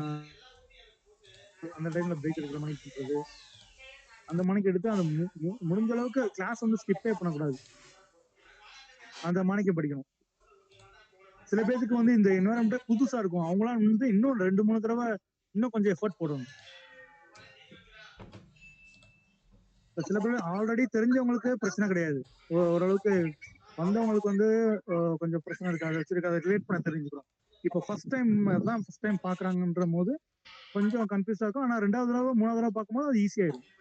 அந்த டைம்ல பிரேக் எடுக்கிற மாதிரி பண்றது. அந்த மணிக்கு எடுத்து அந்த முடிஞ்ச அளவுக்கு கிளாஸ் வந்து ஸ்கிப்பே பண்ணக்கூடாது. அந்த மணிக்கு படிக்கணும். சில பேருக்கு வந்து இந்த என்வரன்மெண்ட் புதுசா இருக்கும். அவங்களாம் வந்து இன்னும் 2, 3 தடவை இன்னும் கொஞ்சம் எஃபர்ட் போடணும். சில பேர் ஆல்ரெடி தெரிஞ்சவங்களுக்கு பிரச்சனை கிடையாது. ஓரளவுக்கு வந்தவங்களுக்கு வந்து கொஞ்சம் பிரச்சனை இருக்காது. சரி அதை ரிலேட் பண்ண தெரிஞ்சுக்கிறோம். இப்போ ஃபர்ஸ்ட் டைம் பாக்குறாங்கன்ற போது கொஞ்சம் கன்ஃபியூஸா இருக்கும். ஆனா 2வது தடவை 3வது தடவை பார்க்கும்போது அது ஈஸியா இருக்கும்.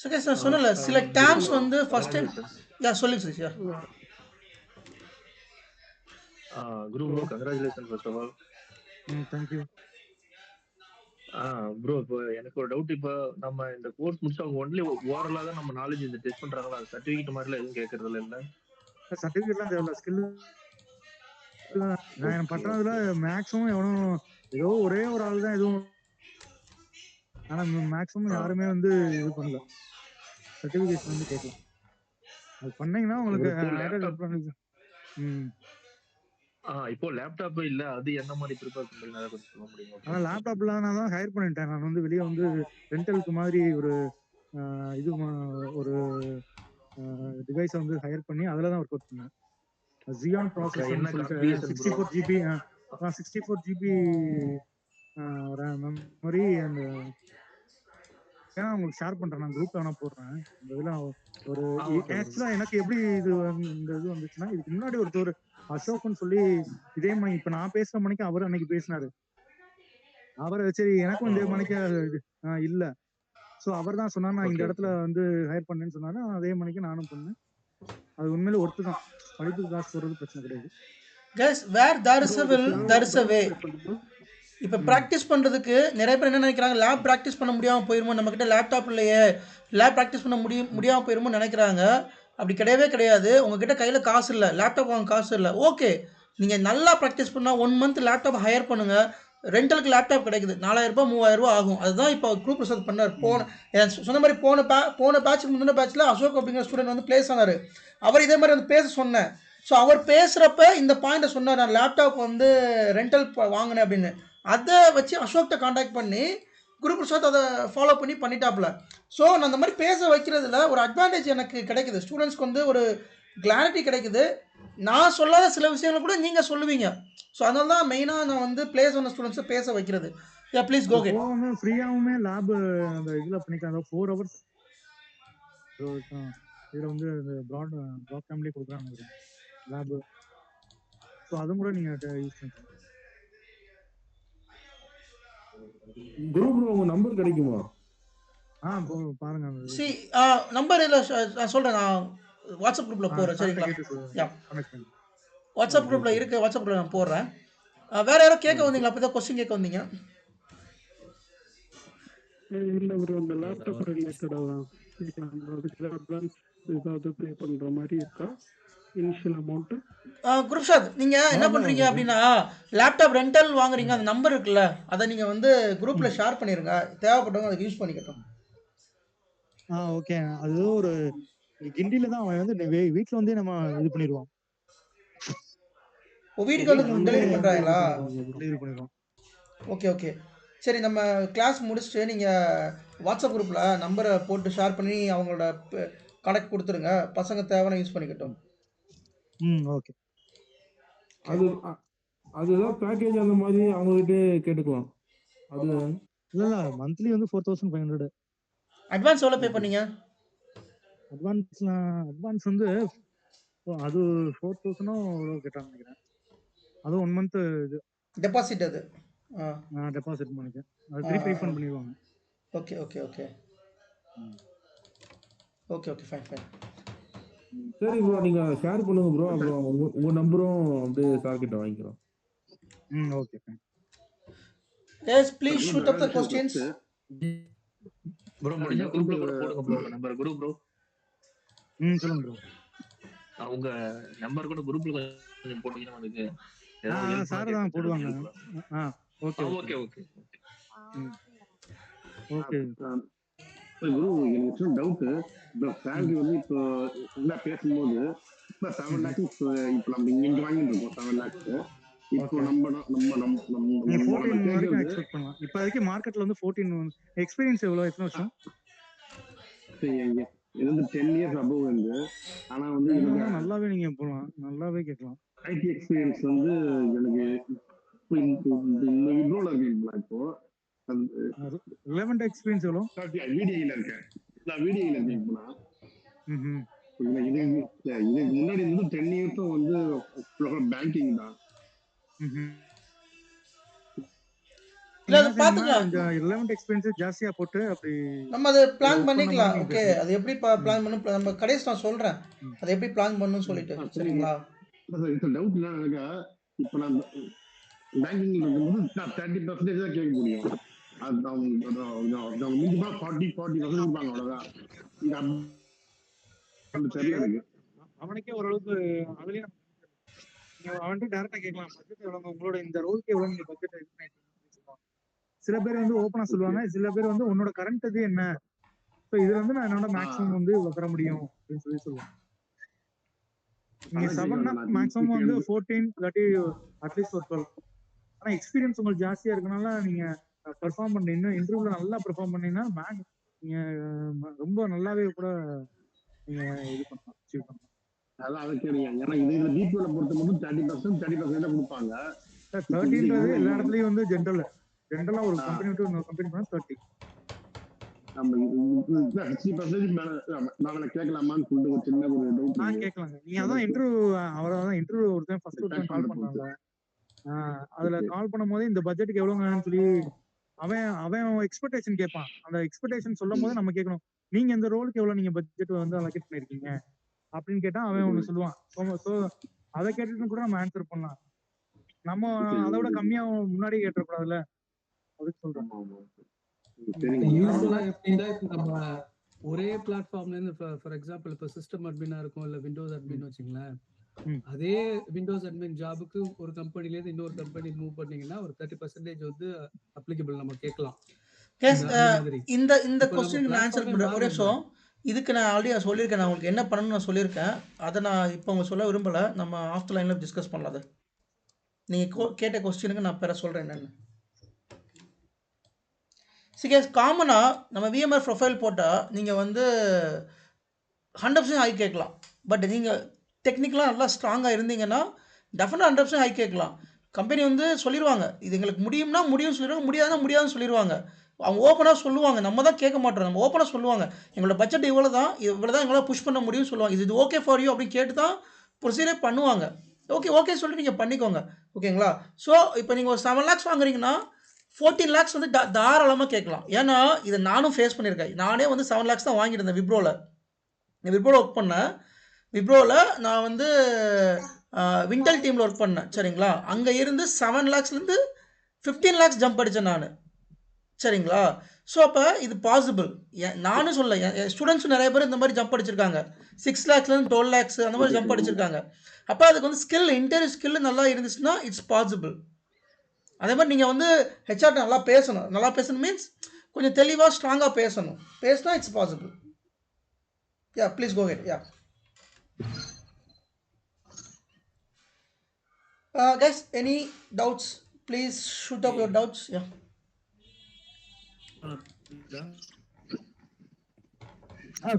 சுகேஷ் நான் சொன்னல சில Good டேர்ம்ஸ் bro. வந்து ஃபர்ஸ்ட் டைம் Congratulations. சொல்லுங்க Sukesh. Guru bro, congratulations first of all. Thank you. Bro இப்போ எனக்கு ஒரு டவுட். இப்போ நம்ம இந்த கோர்ஸ் முடிச்சு அவங்க ஒன்லி ஓவரலா தான் நம்ம நாலேஜ் இந்த டெஸ்ட் பண்றாங்களா? அது சர்டிஃபிகேட் மாதிரிலாம் எதுவும் கேட்கறதுல இல்ல? சர்டிஃபிகேட்லாம் தேவையில்ல. ஸ்கில் நான் ஓகே பண்றதுல ஓகே. மேக்ஸிமம் எவனும் ஏதோ ஒரே ஒரு ஆள் தான் எதுவும். ஆனா மேக்ஸிமம் யாருமே வந்து இது பண்ணல. சர்டிஃபிகேஷன் வந்து கேட்கல. அது பண்ணீங்கன்னா உங்களுக்கு இப்போ லேப்டாப் இப்போ லேப்டாப் இல்ல, அது என்ன மாதிரி ப்ரிப்பேர் பண்றீங்க அதை கொஞ்சம் சொல்ல முடியுமா bro? ஆனா லேப்டாப்ல நான் தான் ஹையர் பண்ணிட்டேன். நான் வந்து வெளியே வந்து ரெண்டலுக்கு மாதிரி ஒரு இது ஒரு டிவைஸை வந்து ஹையர் பண்ணி அதில் தான் ஒர்க் அவுட் பண்ணேன். ஜியான் என்ன ப்ராசஸர்னு சொல்லிட்டு configuration bro? 64 GB 64 GB memory and உங்களுக்கு ஷேர் பண்றேன். நான் குரூப்ல வேணா போடுறேன். இந்த இதுல ஒரு ஓகே ஆக்சுவலா எனக்கு எப்படி இது இந்த இது வந்துச்சுன்னா இதுக்கு முன்னாடி ஒருத்தர் அசோக்னு சொல்லி இதே மாதிரி இப்ப நான் பேசுற மணிக்கு அவர் அன்னைக்கு பேசினாரு. அவரை சரி எனக்கும் இதே மணிக்கு இல்ல. ஸோ அவர் தான் சொன்னார் நான் இந்த இடத்துல வந்து ஹையர் பண்ணேன்னு சொன்னாரு. அதே மணிக்கு நானும் பண்ணேன். அது உண்மையிலே ஒர்த்து தான். படிப்புக்கு காசு போடுறது பிரச்சனை கிடையாது. Guys where there is a will there is a way. இப்போ ப்ராக்டிஸ் பண்ணுறதுக்கு நிறைய பேர் என்ன நினைக்கிறாங்க, லேப் ப்ராக்டிஸ் பண்ண முடியாமல் போயிருமோ, நம்மக்கிட்ட லேப்டாப் இல்லையே, லேப் ப்ராக்டிஸ் பண்ண முடியாமல் போயிருமோ நினைக்கிறாங்க. அப்படி கிடையவே கிடையாது. உங்ககிட்ட கையில் காசு இல்லை, லேப்டாப் வாங்க காசு இல்லை, ஓகே, நீங்கள் நல்லா ப்ராக்டிஸ் பண்ணால் 1 month லேப்டாப் ஹையர் பண்ணுங்கள். ரெண்டலுக்கு லேப்டாப் கிடைக்குது, 4000 ரூபாய் 3000 ரூபாய் ஆகும். அதுதான் இப்போ குரூப் ரிசர்ச் பண்ணார். சொன்ன மாதிரி போன பேட்சுக்கு முந்தின பேட்சில் அசோக் அப்படிங்கிற ஸ்டூடெண்ட் வந்து பிளேஸ் ஆனார். அவர் இதே மாதிரி வந்து பேச சொன்னேன். ஸோ அவர் பேசுகிறப்ப இந்த பாயிண்ட்டை சொன்னார், நான் லேப்டாப் வந்து ரெண்டல் வாங்கினேன் அப்படின்னு. அதை வச்சு அசோக்கிட்ட காண்டாக்ட் பண்ணி குரு பிரசாத் அதை ஃபாலோ பண்ணி பண்ணிட்டாப்புல. ஸோ நான் அந்த மாதிரி பேச வைக்கிறதுல ஒரு அட்வான்டேஜ் எனக்கு கிடைக்குது. ஸ்டூடெண்ட்ஸ்க்கு வந்து ஒரு கிளாரிட்டி கிடைக்குது. நான் சொல்லாத சில விஷயங்களை கூட நீங்கள் சொல்லுவீங்க. ஸோ அதனால தான் மெயினாக நான் வந்து பிளேஸ் ஆன ஸ்டூடெண்ட்ஸை பேச வைக்கிறது. Please go ahead. ஃப்ரீயாகவுமே லேப் அந்த இதில் பண்ணிக்கலாம். 4 hours இதில் வந்து இந்த ப்ராட்காம்லேயே கொடுக்குறாங்க லேபு. ஸோ அதுவும் கூட நீங்கள் யூஸ் பண்ணிக்கலாம். குரு ப்ரோ உங்க நம்பர் கிடைக்குமா? பாருங்க. சி நம்பர் இல்லை, நான் சொல்கிறேன், நான் வாட்ஸ்அப் குரூப்பில் போடுறேன். சரிங்களா? வாட்ஸ்அப் குரூப்பில் இருக்குது, வாட்ஸ்அப் குரூப்பில் நான் போடுறேன். வேற யாரோ கேட்க வந்தீங்களா? அப்போ தான் கொஸ்டின் கேட்க வந்தீங்க. இல்ல ப்ரோ, இந்த லேப்டாப் ரிலேட்டடாக தான் கேட்கலாம் ப்ரோ. அதுக்கு அட்வான்ஸ் ஏதாவது பே பண்ணுற மாதிரி இருக்கா இனிஷியல் அமௌண்ட்டு? குருப்ஷாத், நீங்கள் என்ன பண்ணுறீங்க அப்படின்னா, லேப்டாப் ரெண்டல் வாங்குறீங்க, அந்த நம்பர் இருக்குல்ல, அதை நீங்கள் வந்து குரூப்பில் ஷேர் பண்ணிடுங்க. தேவைப்பட்டவங்க அதை யூஸ் பண்ணிக்கட்டும். ஓகே. அது ஒரு கிண்டியில தான் அவன் வந்து வீட்டில் வந்து நம்ம இது பண்ணிடுவான். வீட்டுக்கு வந்து டெலிவரி பண்ணுறாங்களா? டெலிவரி பண்ணிடுவான். ஓகே ஓகே, சரி. நம்ம கிளாஸ் முடிச்சுட்டு நீங்கள் வாட்ஸ்அப் குரூப்பில் நம்பரை போட்டு ஷேர் பண்ணி அவங்களோட கனெக்ட் கொடுத்துருங்க. பசங்க தேவையான யூஸ் பண்ணிக்கட்டும். ஓகே. அது அது ஏதாவது பேக்கேஜ் அந்த மாதிரி அவங்ககிட்ட கேட்டுக்கலாம். அது இல்லை மந்த்லி வந்து 4500. அட்வான்ஸ் எவ்வளோ பே பண்ணீங்க? அட்வான்ஸ் வந்து அது 4000 எவ்வளோ கேட்டாங்க நினைக்கிறேன். அது 1 மந்த் இது டெபாசிட் அது. நான் டெபாசிட் பண்ணிட்டேன். அது திருப்பி ரீஃபண்ட் பண்ணிடுவாங்க. Okay okay okay okay okay, fine fine. சரி ப்ரோ, நீங்க ஷேர் பண்ணுங்க ப்ரோ. அப்புறம் உங்க நம்பரும் அப்படியே சார் கிட்ட வாங்கிக்கிறோம். Okay fine. Yes, please shoot up the questions. Bro முடிஞ்சா குரூப்ல கூட போடுங்க ப்ரோ. Number group bro. சொல்லுங்க ப்ரோ. உங்க நம்பர் கூட குரூப்ல கொஞ்சம் போட்டீங்கன்னா அதுக்கு சார் தான் போடுவாங்க. Okay okay okay okay. Guru, எனக்கு டவுட். இப்போ சேலரி வந்து இப்போ எல்லாம் பேசும்போது இப்போ 7 lakhs இப்போ நம்ம இங்க வாங்கிட்டு இருக்கோம் 7 lakhs. இப்போ நம்ம நம்ம நம்ம நீங்க நம்ம 14 வரைக்கும் கேட்கறது எக்ஸ்பெக்ட் பண்ணலாம். இப்போதைக்கு மார்க்கெட்ல வந்து 14. எக்ஸ்பீரியன்ஸ் எவ்வளோ? எத்தனை வருஷம்? இது வந்து 10 years above வந்து. ஆனா வந்து எனக்கு நல்லாவே நீங்க போகலாம், நல்லாவே கேட்கலாம். ஐடி எக்ஸ்பீரியன்ஸ் வந்து எனக்கு இப்போ இந்த விப்ரோல இருக்கீங்களா? இப்போ ரிலவெண்ட் எக்ஸ்பீரியன்ஸ் எவ்வளோ? விடிஐல இருக்கேன். நான் விடிஐல இருக்கேன். இப்போ நான் இதுக்கு முன்னாடி வந்து 10 years வந்து பேங்கிங் தான். இல்ல, அது பாத்துக்கலாம். இந்த ரிலவெண்ட் எக்ஸ்பீரியன்ஸ் ஜாஸ்தியா போட்டு அப்படி நம்ம அதை பிளான் பண்ணிக்கலாம். ஓகே, அது எப்படி பிளான் பண்ணணும் நம்ம கடைசி நான் சொல்றேன். அதை எப்படி பிளான் பண்ணணும்னு சொல்லிட்டு, சரிங்களா? டவுட் என்னன்னா, இப்போ நான் பேங்கிங்ல இருக்கும்போது நான் 30% தான் கேட்க முடியும். அது அவங்க மிஞ்சிமா 40% இருப்பாங்க, அவ்வளவுதான். இது அப்படி தெரியல எனக்கு. அவனுக்கே ஓரளவுக்கு அதுலயும் அவன்கிட்ட டேரக்டா கேட்கலாம். பட்ஜெட் எவ்வளவு உங்களோட இந்த ரோலுக்கு எவ்வளவு நீங்க பட்ஜெட் இது பண்ணிருக்கீங்க. சில பேர் வந்து ஓப்பனா சொல்லுவாங்க, சில பேர் வந்து உன்னோட கரண்ட் இது என்ன, ஸோ இதுல வந்து நான் என்னோட மேக்ஸிமம் வந்து இவ்வளவு தர முடியும் அப்படின்னு சொல்லுவாங்க. நீங்க 7னா மேக்ஸிமம் வந்து 14 இல்லாட்டி அட்லீஸ்ட் ஒரு 12. ஆனா எக்ஸ்பீரியன்ஸ் உங்களுக்கு ஜாஸ்தியா இருக்கனால நீங்க பெர்ஃபார்ம் பண்ணி இன்னும் இன்டர்வியூல நல்லா பெர்ஃபார்ம் பண்ணீங்கன்னா நீங்க ரொம்ப நல்லாவே கூட நீங்க இது பண்ணலாம், அச்சீவ் பண்ணலாம். அதான் அது தெரியும். ஏன்னா இதுல டிபிஓல பொறுத்த மட்டும் 30% தான் கொடுப்பாங்க. 30ன்றது எல்லா இடத்துலயும் வந்து ஜென்ரலா ஒரு கம்பெனி விட்டு இன்னொரு கம்பெனி போனா 30. நம்ம 60% மேல கேட்கலாமான்னு சொல்லிட்டு ஒரு சின்ன ஒரு டவுட். கேட்கலாங்க. நீங்க அதான் இன்டர்வியூ அவரதான் இன்டர்வியூ ஒருத்தன் ஃபர்ஸ்ட் ஒருத்தன் கால் பண்ணாங்க. அதுல கால் பண்ணும் போது இந்த பட்ஜெட்டுக்கு எவ்வளவுங்கன்னு சொல்லி அவன் எக்ஸ்பெக்டேஷன் கேட்பான். அந்த எக்ஸ்பெக்டேஷன் சொல்லும் போது நம்ம கேட்கணும், நீங்க இந்த ரோலுக்கு எவ்வளவு நீங்க பட்ஜெட் வந்து அலோகேட் பண்ணிருக்கீங்க அப்படின்னு கேட்டா அவன் ஒண்ணு சொல்லுவான். ஸோ அதை கேட்டுட்டு கூட நம்ம ஆன்சர் பண்ணலாம். நம்ம அதோட கம்மியா முன்னாடி கேட்டக்கூடாதுல்ல, அதுக்கு சொல்றோம். யூஸ்வலா எப்படின்னா நம்ம ஒரே பிளாட்ஃபார்ம்ல இருந்து ஃபார் எக்ஸாம்பிள் இப்போ சிஸ்டம் அட்மினா இருக்கும், இல்ல விண்டோஸ் அட்மின் வச்சுங்களேன். அதே விண்டோஸ் அட்மின் ஜாபுக்கு ஒரு கம்பெனில இருந்து இன்னொரு கம்பெனி மூவ் பண்ணீங்கன்னா ஒரு 30% வந்து அப்ளிகபிள் நம்ம கேட்கலாம். இந்த இந்த கொஸ்டினுக்கு நான் ஆன்சர் பண்றேன். ஒரே நிமிஷம். இதுக்கு நான் ஆல்ரெடி சொல்லியிருக்கேன். நான் உங்களுக்கு என்ன பண்ணணும்னு நான் சொல்லியிருக்கேன். அதை நான் இப்போ உங்களுக்கு சொல்ல விரும்பலை. நம்ம ஆஃப்டர் லைனில் டிஸ்கஸ் பண்ணலாம். அதை நீங்கள் கேட்ட கொஸ்டினுக்கு நான் பேர சொல்கிறேன் என்னென்னு. சிகேஸ் காமனாக நம்ம விஎம்ஆர் ப்ரொஃபைல் போட்டால் நீங்கள் வந்து 100% ஹை கேட்கலாம். பட் நீங்கள் டெக்னிக்கலாக நல்லா ஸ்ட்ராங்காக இருந்தீங்கன்னா டெஃபினட்டாக 100% ஹை கேட்கலாம். கம்பெனி வந்து சொல்லிடுவாங்க, இது எங்களுக்கு முடியும்னா முடியும்னு சொல்லிடுவாங்க, முடியாதுன்னா முடியாதுன்னு சொல்லிடுவாங்க. அவங்க ஓப்பனாக சொல்லுவாங்க, நம்ம தான் கேட்க மாட்டோம். நம்ம ஓப்பனாக சொல்லுவாங்க, எங்களோட பட்ஜெட் இவ்வளோ தான் எங்களால் புஷ் பண்ண முடியும்னு சொல்லுவாங்க. இது ஓகே ஃபார் யூ அப்படின்னு கேட்டு தான் ப்ரொசீஜரே பண்ணுவாங்க. ஓகே சொல்லிட்டு நீங்கள் பண்ணிக்கோங்க, ஓகேங்களா? ஸோ இப்போ நீங்கள் ஒரு 7 lakhs வாங்குறீங்கன்னா 14 lakhs வந்து தாராளமாக கேட்கலாம். ஏன்னா இதை நானும் ஃபேஸ் பண்ணியிருக்கேன். நானே வந்து 7 lakhs தான் வாங்கிட்டு இருந்தேன் விப்ரோவில் ஒர்க் பண்ணேன். விப்ரோவில் நான் வந்து விண்டல் டீமில் ஒர்க் பண்ணேன் சரிங்களா. அங்கே இருந்து 7 லேக்ஸ்லேருந்து 15 லேக்ஸ் ஜம்ப் அடித்தேன் நான் சரிங்களா. ஸோ அப்போ இது பாசிபிள். நானும் சொல்ல என் ஸ்டூடெண்ட்ஸும் நிறைய பேர் இந்த மாதிரி ஜம்ப் அடிச்சிருக்காங்க. 6 லேக்ஸ்லேருந்து 12 லேக்ஸ் அந்த மாதிரி ஜம்ப் அடிச்சிருக்காங்க. அப்போ அதுக்கு வந்து ஸ்கில் இன்டர்வியூ ஸ்கில் நல்லா இருந்துச்சுன்னா இட்ஸ் பாசிபிள். அதே மாதிரி நீங்கள் வந்து ஹெச்ஆர்ட்ட நல்லா பேசணும். நல்லா பேசணும் மீன்ஸ் கொஞ்சம் தெளிவாக ஸ்ட்ராங்காக பேசணும். பேசினா it's possible. Ya please go ahead. Ya guys any doubts please shoot up your doubts. Ya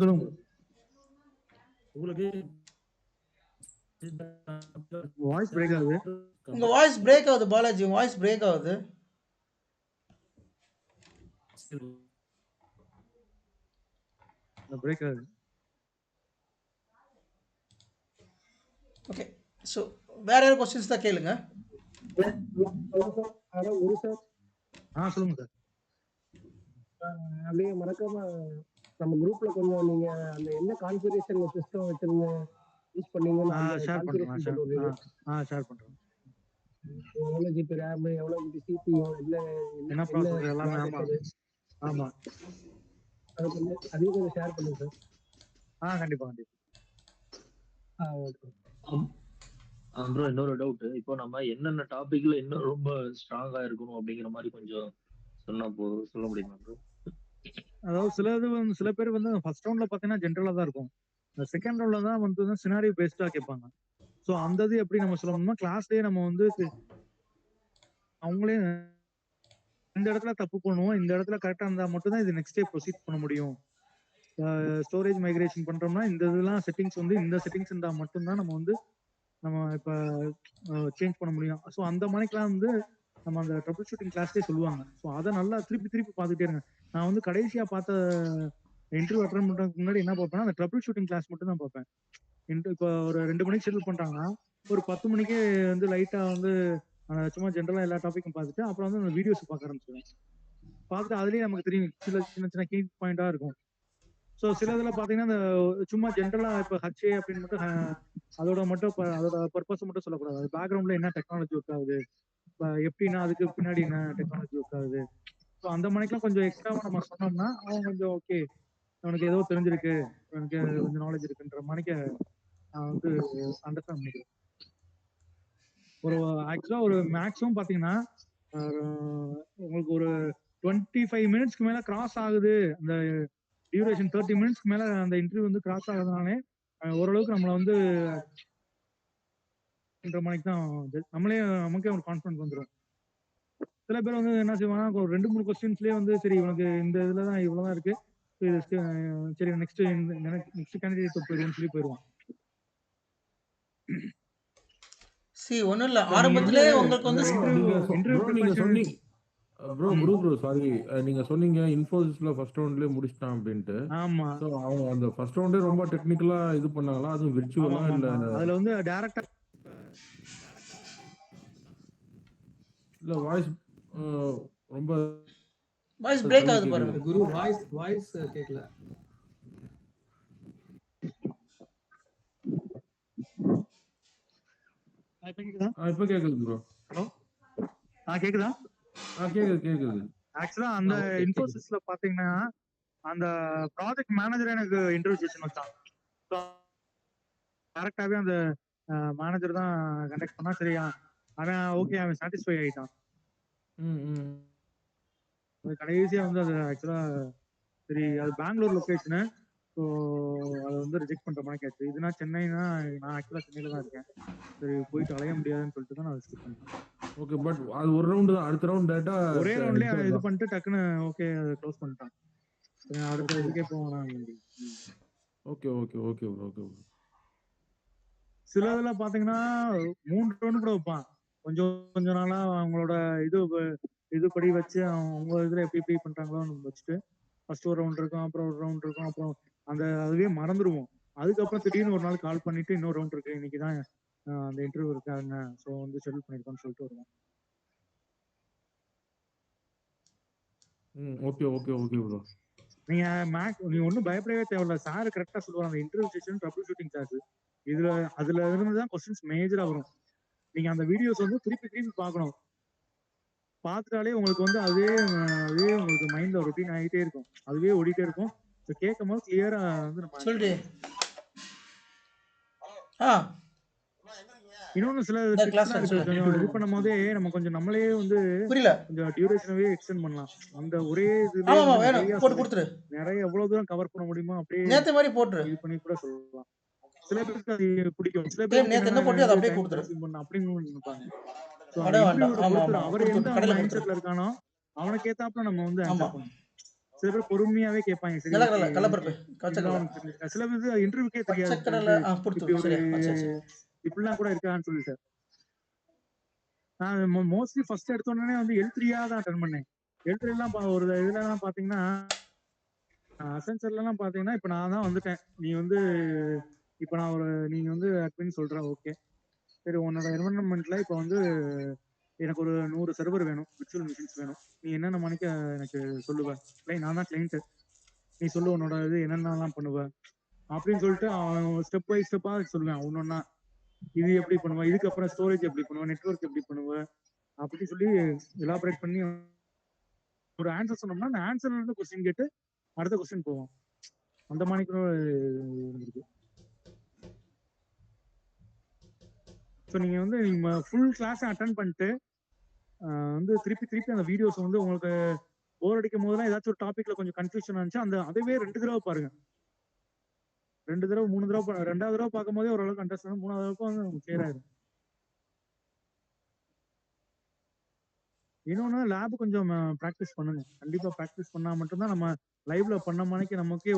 சொல்லுங்க. உங்களுக்கு வாய்ஸ் பிரேக் ஆகுது. உங்கள் வாய்ஸ் பிரேக் ஆகுது பாலாஜி. உங்கள் வாய்ஸ் பிரேக் ஆகுது. பிரேக் ஆகுது. ஓகே ஸோ வேற யாரும் கொஸ்டின்ஸ் தான் கேளுங்க. ஒரு சார் சொல்லுங்க சார். அப்படியே மறக்காம நம்ம குரூப்ல கொஞ்சம் நீங்க அந்த என்ன கான்ஃபிகரேஷன் சிஸ்டம் வச்சிருங்க யூஸ் பண்ணீங்கன்னு ஷேர் பண்றேன். ஷேர் பண்றேன். எவ்வளவு ஜிபி ரேம், எவ்வளவு ஜிபி சிபியூ, என்ன ப்ராசஸ் எல்லாமே. ஆமா அது கொஞ்சம் அதையும் கொஞ்சம் ஷேர் பண்ணுங்க சார். கண்டிப்பா கண்டிப்பா. ஓகே ப்ரோ இன்னொரு டவுட். இப்போ நம்ம என்னென்ன டாபிக்ல இன்னும் ரொம்ப ஸ்ட்ராங்கா இருக்கணும் அப்படிங்கிற மாதிரி கொஞ்சம் சொல்ல முடியுமா ப்ரோ? அதாவது சில பேர் வந்து ஃபர்ஸ்ட் ரவுண்ட்ல பாத்தீங்கன்னா ஜென்ரலா தான் இருக்கும். செகண்ட் ரவுண்ட்ல தான் வந்து சினாரியோ பேஸ்டா கேட்பாங்க. ஸோ அந்த இது எப்படி நம்ம சொல்லணும்னா கிளாஸ்லயே நம்ம வந்து அவங்களே இந்த இடத்துல தப்பு பண்ணுவோம், இந்த இடத்துல கரெக்டா இருந்தா மட்டும் தான் இது நெக்ஸ்ட் டே ப்ரொசீட் பண்ண முடியும். ஸ்டோரேஜ் மைக்ரேஷன் பண்றோம்னா இந்த இதெல்லாம் செட்டிங்ஸ் வந்து இந்த செட்டிங்ஸ் இருந்தா மட்டும்தான் நம்ம இப்ப சேஞ்ச் பண்ண முடியும். ஸோ அந்த மாதிரிலாம் வந்து நம்ம அந்த ட்ரபிள் ஷூட்டிங் கிளாஸ்லேயே சொல்லுவாங்க. ஸோ அதை நல்லா திருப்பி பார்த்துட்டே இருங்க. நான் வந்து கடைசியா பார்த்த இன்டர்வியூ அட்டன் பண்றதுக்கு முன்னாடி என்ன பார்ப்பேன்னா அந்த ட்ரபிள் ஷூட்டிங் கிளாஸ் மட்டும் தான் பார்ப்பேன். இப்போ ஒரு 2 மணிக்கு ஷெட்யூல் பண்றாங்கன்னா ஒரு 10 மணிக்கு வந்து லைட்டா வந்து சும்மா ஜென்ரலா எல்லா டாபிக்கும் பார்த்துட்டு அப்புறம் வந்து அந்த வீடியோஸ் பார்க்க ஆரம்பிச்சிடுவேன். பார்த்துட்டு அதுலயே நமக்கு தெரியும் சின்ன கீ பாயிண்டா இருக்கும். ஸோ சில இதில் பார்த்தீங்கன்னா இந்த சும்மா ஜென்ரலா இப்போ ஹச்ஏ அப்படின்னு மட்டும் அதோட பர்பஸ் மட்டும் சொல்லக்கூடாது. அது பேக்ரவுண்ட்ல என்ன டெக்னாலஜி ஒர்க் ஆகுது, இப்போ எப்படின்னா அதுக்கு பின்னாடி என்ன டெக்னாலஜி ஒர்க் ஆகுது. ஸோ அந்த மணிக்கெல்லாம் கொஞ்சம் எக்ஸ்ட்ராவா நம்ம சொன்னோம்னா அவன் கொஞ்சம் ஓகே அவனுக்கு ஏதோ தெரிஞ்சிருக்கு, எனக்கு கொஞ்சம் நாலேஜ் இருக்குன்ற மணிக்கு நான் வந்து அண்டர்ஸ்டாண்ட் பண்ணிக்கிறேன். ஆக்சுவலா ஒரு மேக்ஸிமம் பாத்தீங்கன்னா உங்களுக்கு ஒரு 25 மினிட்ஸ்க்கு மேல கிராஸ் ஆகுது. அந்த டியூரேஷன் 30 மினிட்ஸ்க்கு மேல அந்த இன்டர்வியூ வந்து கிராஸ் ஆகுதுனாலே ஓரளவுக்கு நம்மள வந்து மணிக்கு தான் நமக்கே ஒரு கான்ஃபிடன்ஸ் வந்துடும். சில பேர் வந்து என்ன செய்வாங்க, ஒரு 2-3 கொஸ்டின்ஸ்லயே வந்து சரி உனக்கு இந்த இதுலதான் இவ்வளவுதான் இருக்கு, சரி நெக்ஸ்ட் கேண்டிடேட் போயிடுவான். ஒன்றும் இல்லை, ஆரம்பத்திலே உங்களுக்கு வந்து நீங்க சொன்னீங்க ப்ரோ சாரி நீங்க சொன்னீங்க இன்ஃபோசிஸ்ல ஃபர்ஸ்ட் ரவுண்ட்லயே முடிச்சிட்டான் அப்படின்ட்டு. ஆமா. சோ அவங்க அந்த ஃபர்ஸ்ட் ரவுண்டே ரொம்ப டெக்னிக்கலா இது பண்ணாங்களா, அதுவும் விர்ச்சுவலா இல்ல அதுல வந்து டைரக்டா இல்ல வாய்ஸ் ரொம்ப வாய்ஸ் பிரேக் ஆகுது பாருங்க குரு. வாய்ஸ் கேட்கல. இப்ப கேக்குது ப்ரோ. ஹலோ கேக்குதா? கேக்குது. ஆக்சுவலா அந்த இன்ஃபோசிஸ்ல பாத்தீங்கன்னா அந்த ப்ராஜெக்ட் மேனேஜர் எனக்கு இன்டர்வியூ செஷன் வச்சான். கரெக்டாவே அந்த மேனேஜர் தான் கண்டக்ட் பண்ணா. சரியா அவன் ஓகே, அவன் சாட்டிஸ்ஃபை ஆயிட்டான். கடைசியா வந்து அது ஆக்சுவலா சரி அது பெங்களூர் லொகேஷனு. ஸோ அதை வந்து ரிஜெக்ட் பண்ற மாதிரி கேட்டு. இதுனா சென்னைனா நான் ஆக்சுவலா சென்னையில தான் இருக்கேன். சரி போயிட்டு அலைய முடியாதுன்னு சொல்லிட்டு தான் நான் ரிஜெக்ட் பண்ணேன். ஓகே பட் அது ஒரு ரவுண்ட் தான். அடுத்த ரவுண்ட் டேட்டா ஒரே ரவுண்ட்லயே இது பண்ணிட்டு டக்குன்னு ஓகே க்ளோஸ் பண்ணிட்டான். அடுத்த இதுக்கே போவானா. Okay bro. சில இதெல்லாம் பாத்தீங்கன்னா 3 ரவுண்ட் கூட வைப்பான். கொஞ்சம் நாளா அவங்களோட இது படி வச்சு அவங்க இதுல எப்படி பண்றாங்களோ வச்சுட்டு ஃபர்ஸ்ட் ஒரு ரவுண்ட் இருக்கும், அப்புறம் ஒரு ரவுண்ட் இருக்கும், அப்புறம் அதுவே மறந்துடுவோம். அதுக்கப்புறம் திடீர்னு ஒரு நாள் கால் பண்ணிட்டு இன்னொரு ரவுண்ட் இருக்கு, இன்னைக்குதான் அந்த இன்டர்வியூ இருக்காங்க, ஸோ வந்து ஷெட்யூல் பண்ணிருக்கோம்னு சொல்லிட்டு வருவோம். Okay bro. நீ ஒன்றும் பயப்படவே தேவையில்ல. சார் கரெக்டாக சொல்லுவாங்க. அந்த interview session trouble shooting charge அதுல இருந்து தான் கொஸ்டின்ஸ் மேஜரா வரும். நீங்க அந்த வீடியோஸ் வந்து திருப்பி திருப்பி பார்க்கணும். பார்த்துட்டாலே உங்களுக்கு வந்து அதே உங்களுக்கு மைண்ட்ல ரொட்டீன் ஆகிட்டே இருக்கும். அதுவே ஓடிட்டே இருக்கும். ஸோ கேட்கும் போது கிளியரா வந்து நம்ம சொல்றி ஆ இன்னொன்னு சில இந்த கிளாஸ் டிப்ஸ்லாம் இருக்கு. கொஞ்சம் இது பண்ணும் போதே நம்ம கொஞ்சம் நம்மளே வந்து புரியல. கொஞ்சம் டியூரேஷனவே எக்ஸ்டெண்ட் பண்ணலாம். அந்த ஒரே இதுலயே ஆமாம் வந்து வேணும், நிறைய போட்டு கொடுத்துரு. நிறைய எவ்வளவு தூரம் கவர் பண்ண முடியுமோ அப்படியே நேற்று மாதிரி போட்டுரு. இது பண்ணி கூட சொல்லலாம். சில பேருக்கு அது பிடிக்கும். சில சேம் பேருக்கு நேற்று என்ன போட்டு அதை அப்படியே டைம் கொடுத்துரு. கன்சியூம் பண்ண அப்படின்னு நினைப்பாங்க. ஸோ அட அந்த வேண்டாம். இன்டர்வியூட ஆமாம் பொறுத்து ஆமாம் அவர் எந்த கொடுத்துரு, கடையில் மைண்ட் கொடுத்துரு. செட்ல இருக்கானோ அவனுக்கு ஏத்தாப்புல நம்ம வந்து ஆன்சர் ஆமாம் பண்ணணும். சில பேர் பொறுமையாவே கேட்பாங்க. சரி நல்லா ஓகே கடலை கடலைப்பருப்பு இதுதான் கச்சக்கடலை உனக்கு தெரிஞ்சிருக்கா. சில பேர் இன்டர்வியூக்கே தெரியாது சார். பச்சைக்கடலை இது இப்படி கொடுத்துரு. ஒரு சரியா சரி சரி. இப்படிலாம் கூட இருக்கான்னு சொல்லிட்டு நான் மோஸ்ட்லி ஃபர்ஸ்ட் எடுத்த உடனே வந்து L3 தான் அட்டன் பண்ணேன். L3 எல்லாம் ஒரு இதுலலாம் பாத்தீங்கன்னா அசென்சர்லாம் பாத்தீங்கன்னா இப்ப நான் தான் வந்துட்டேன். நீ வந்து இப்ப நான் நீங்க வந்து அட்மின் சொல்றேன். ஓகே சரி உன்னோட என்வரன்மெண்ட்ல இப்ப வந்து எனக்கு ஒரு 100 சர்வர் வேணும், விர்ச்சுவல் மிஷின்ஸ் வேணும். நீ என்னென்ன மணிக்கு எனக்கு சொல்லுவ. நான் தான் கிளைண்ட். நீ சொல்லு உன்னோட இது என்னென்னலாம் பண்ணுவ அப்படின்னு சொல்லிட்டு அவன் ஸ்டெப் பை ஸ்டெப்பா சொல்லுவேன். ஒன்னொன்னா இது எப்படி பண்ணுவ, இதுக்கப்புறம் ஸ்டோரேஜ் எப்படி பண்ணுவ, நெட்வொர்க் எப்படி பண்ணுவ அப்படின்னு சொல்லி எலாபரேட் பண்ணி ஒரு ஆன்சர் சொன்னோம்னா அந்த ஆன்சர்ல இருந்து கொஸ்டின் கேட்டு அடுத்த கொஸ்டின் போவோம். அந்த மாதிரி கூட இருந்திருக்கு. ஸோ நீங்க வந்து ஃபுல் கிளாஸ் அட்டன் பண்ணிட்டு வந்து திருப்பி திருப்பி அந்த வீடியோஸ் வந்து உங்களுக்கு போர் அடிக்கும் போதெல்லாம் ஏதாச்சும் ஒரு டாபிக்ல கொஞ்சம் கன்ஃபியூஷன் இருந்துச்சு அதுவே 2 தடவை பாருங்க. 2 தடவை 3 தடவை 2வது தடவை பார்க்கும் போதே ஓரளவுக்கு அண்டர்ஸ்டாண்ட், 3வது தடவை வந்து கிளியர் ஆயிடும். இன்னொன்னு லேப் கொஞ்சம் ப்ராக்டிஸ் பண்ணுங்க. கண்டிப்பா ப்ராக்டிஸ் பண்ணா மட்டும்தான் நம்ம லைவ்ல பண்ண மணிக்கு நமக்கே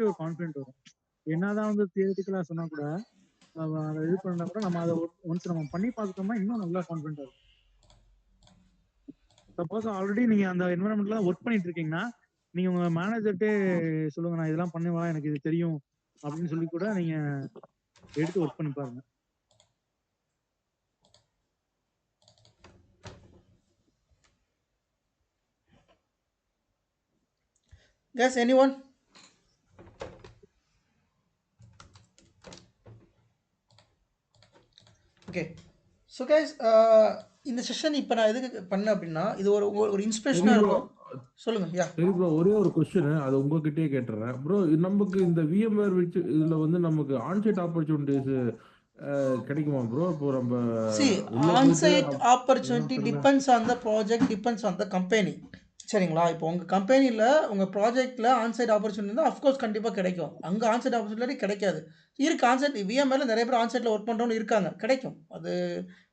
ஒரு கான்ஃபிடென்ட் வரும். என்னதான் வந்து தியரிட்டிக்கலா சொன்னா கூட அதை இது பண்ணா கூட நம்ம அதை ஒன்ஸ் நம்ம பண்ணி பார்த்துட்டோம்னா இன்னும் நல்லா கான்ஃபிடென்ட் வரும். சப்போஸ் ஆல்ரெடி நீங்க அந்த என்வரன்மெண்ட்ல ஒர்க் பண்ணிட்டு இருக்கீங்கன்னா நீங்க உங்க மேனேஜர்ட்டே சொல்லுங்க, நான் இதெல்லாம் பண்ணுவேன், எனக்கு இது தெரியும் அப்படின்னு சொல்லி கூட நீங்க எடுத்து ஒர்க் பண்ணி பாருங்க. Yes, anyone? Okay so guys இந்த செஷன் இப்போ நான் எதுக்கு பண்ணேன் அப்படின்னா இது ஒரு இன்ஸ்பிரேஷனாக இருக்கும். சொல்லுங்க. யா சரி ப்ரோ, ஒரே ஒரு கொஸ்டின் அது உங்ககிட்டயே கேட்டுறேன் ப்ரோ. நமக்கு இந்த VMware வச்சு இதுல வந்து நமக்கு ஆன்சைட் ஆப்பர்ச்சுனிட்டிஸ் கிடைக்குமா ப்ரோ? இப்போ நம்ம onsite opportunity depends on the project, depends on the company. சரிங்களா? இப்போ உங்கள் கம்பெனியில் உங்கள் ப்ராஜெக்டில் ஆன்சைட் ஆப்பர்ச்சுனிட்டி இருந்தால் அஃப்கோர்ஸ் கண்டிப்பாக கிடைக்கும். அங்கே ஆன்சைட் ஆப்பர்ச்சுனிட்டி கிடைக்காது. இருக்குது ஆன்சைட் VMware நிறைய பேர் ஆன்சைட்டில் ஒர்க் பண்ணுறவங்க இருக்காங்க, கிடைக்கும். அது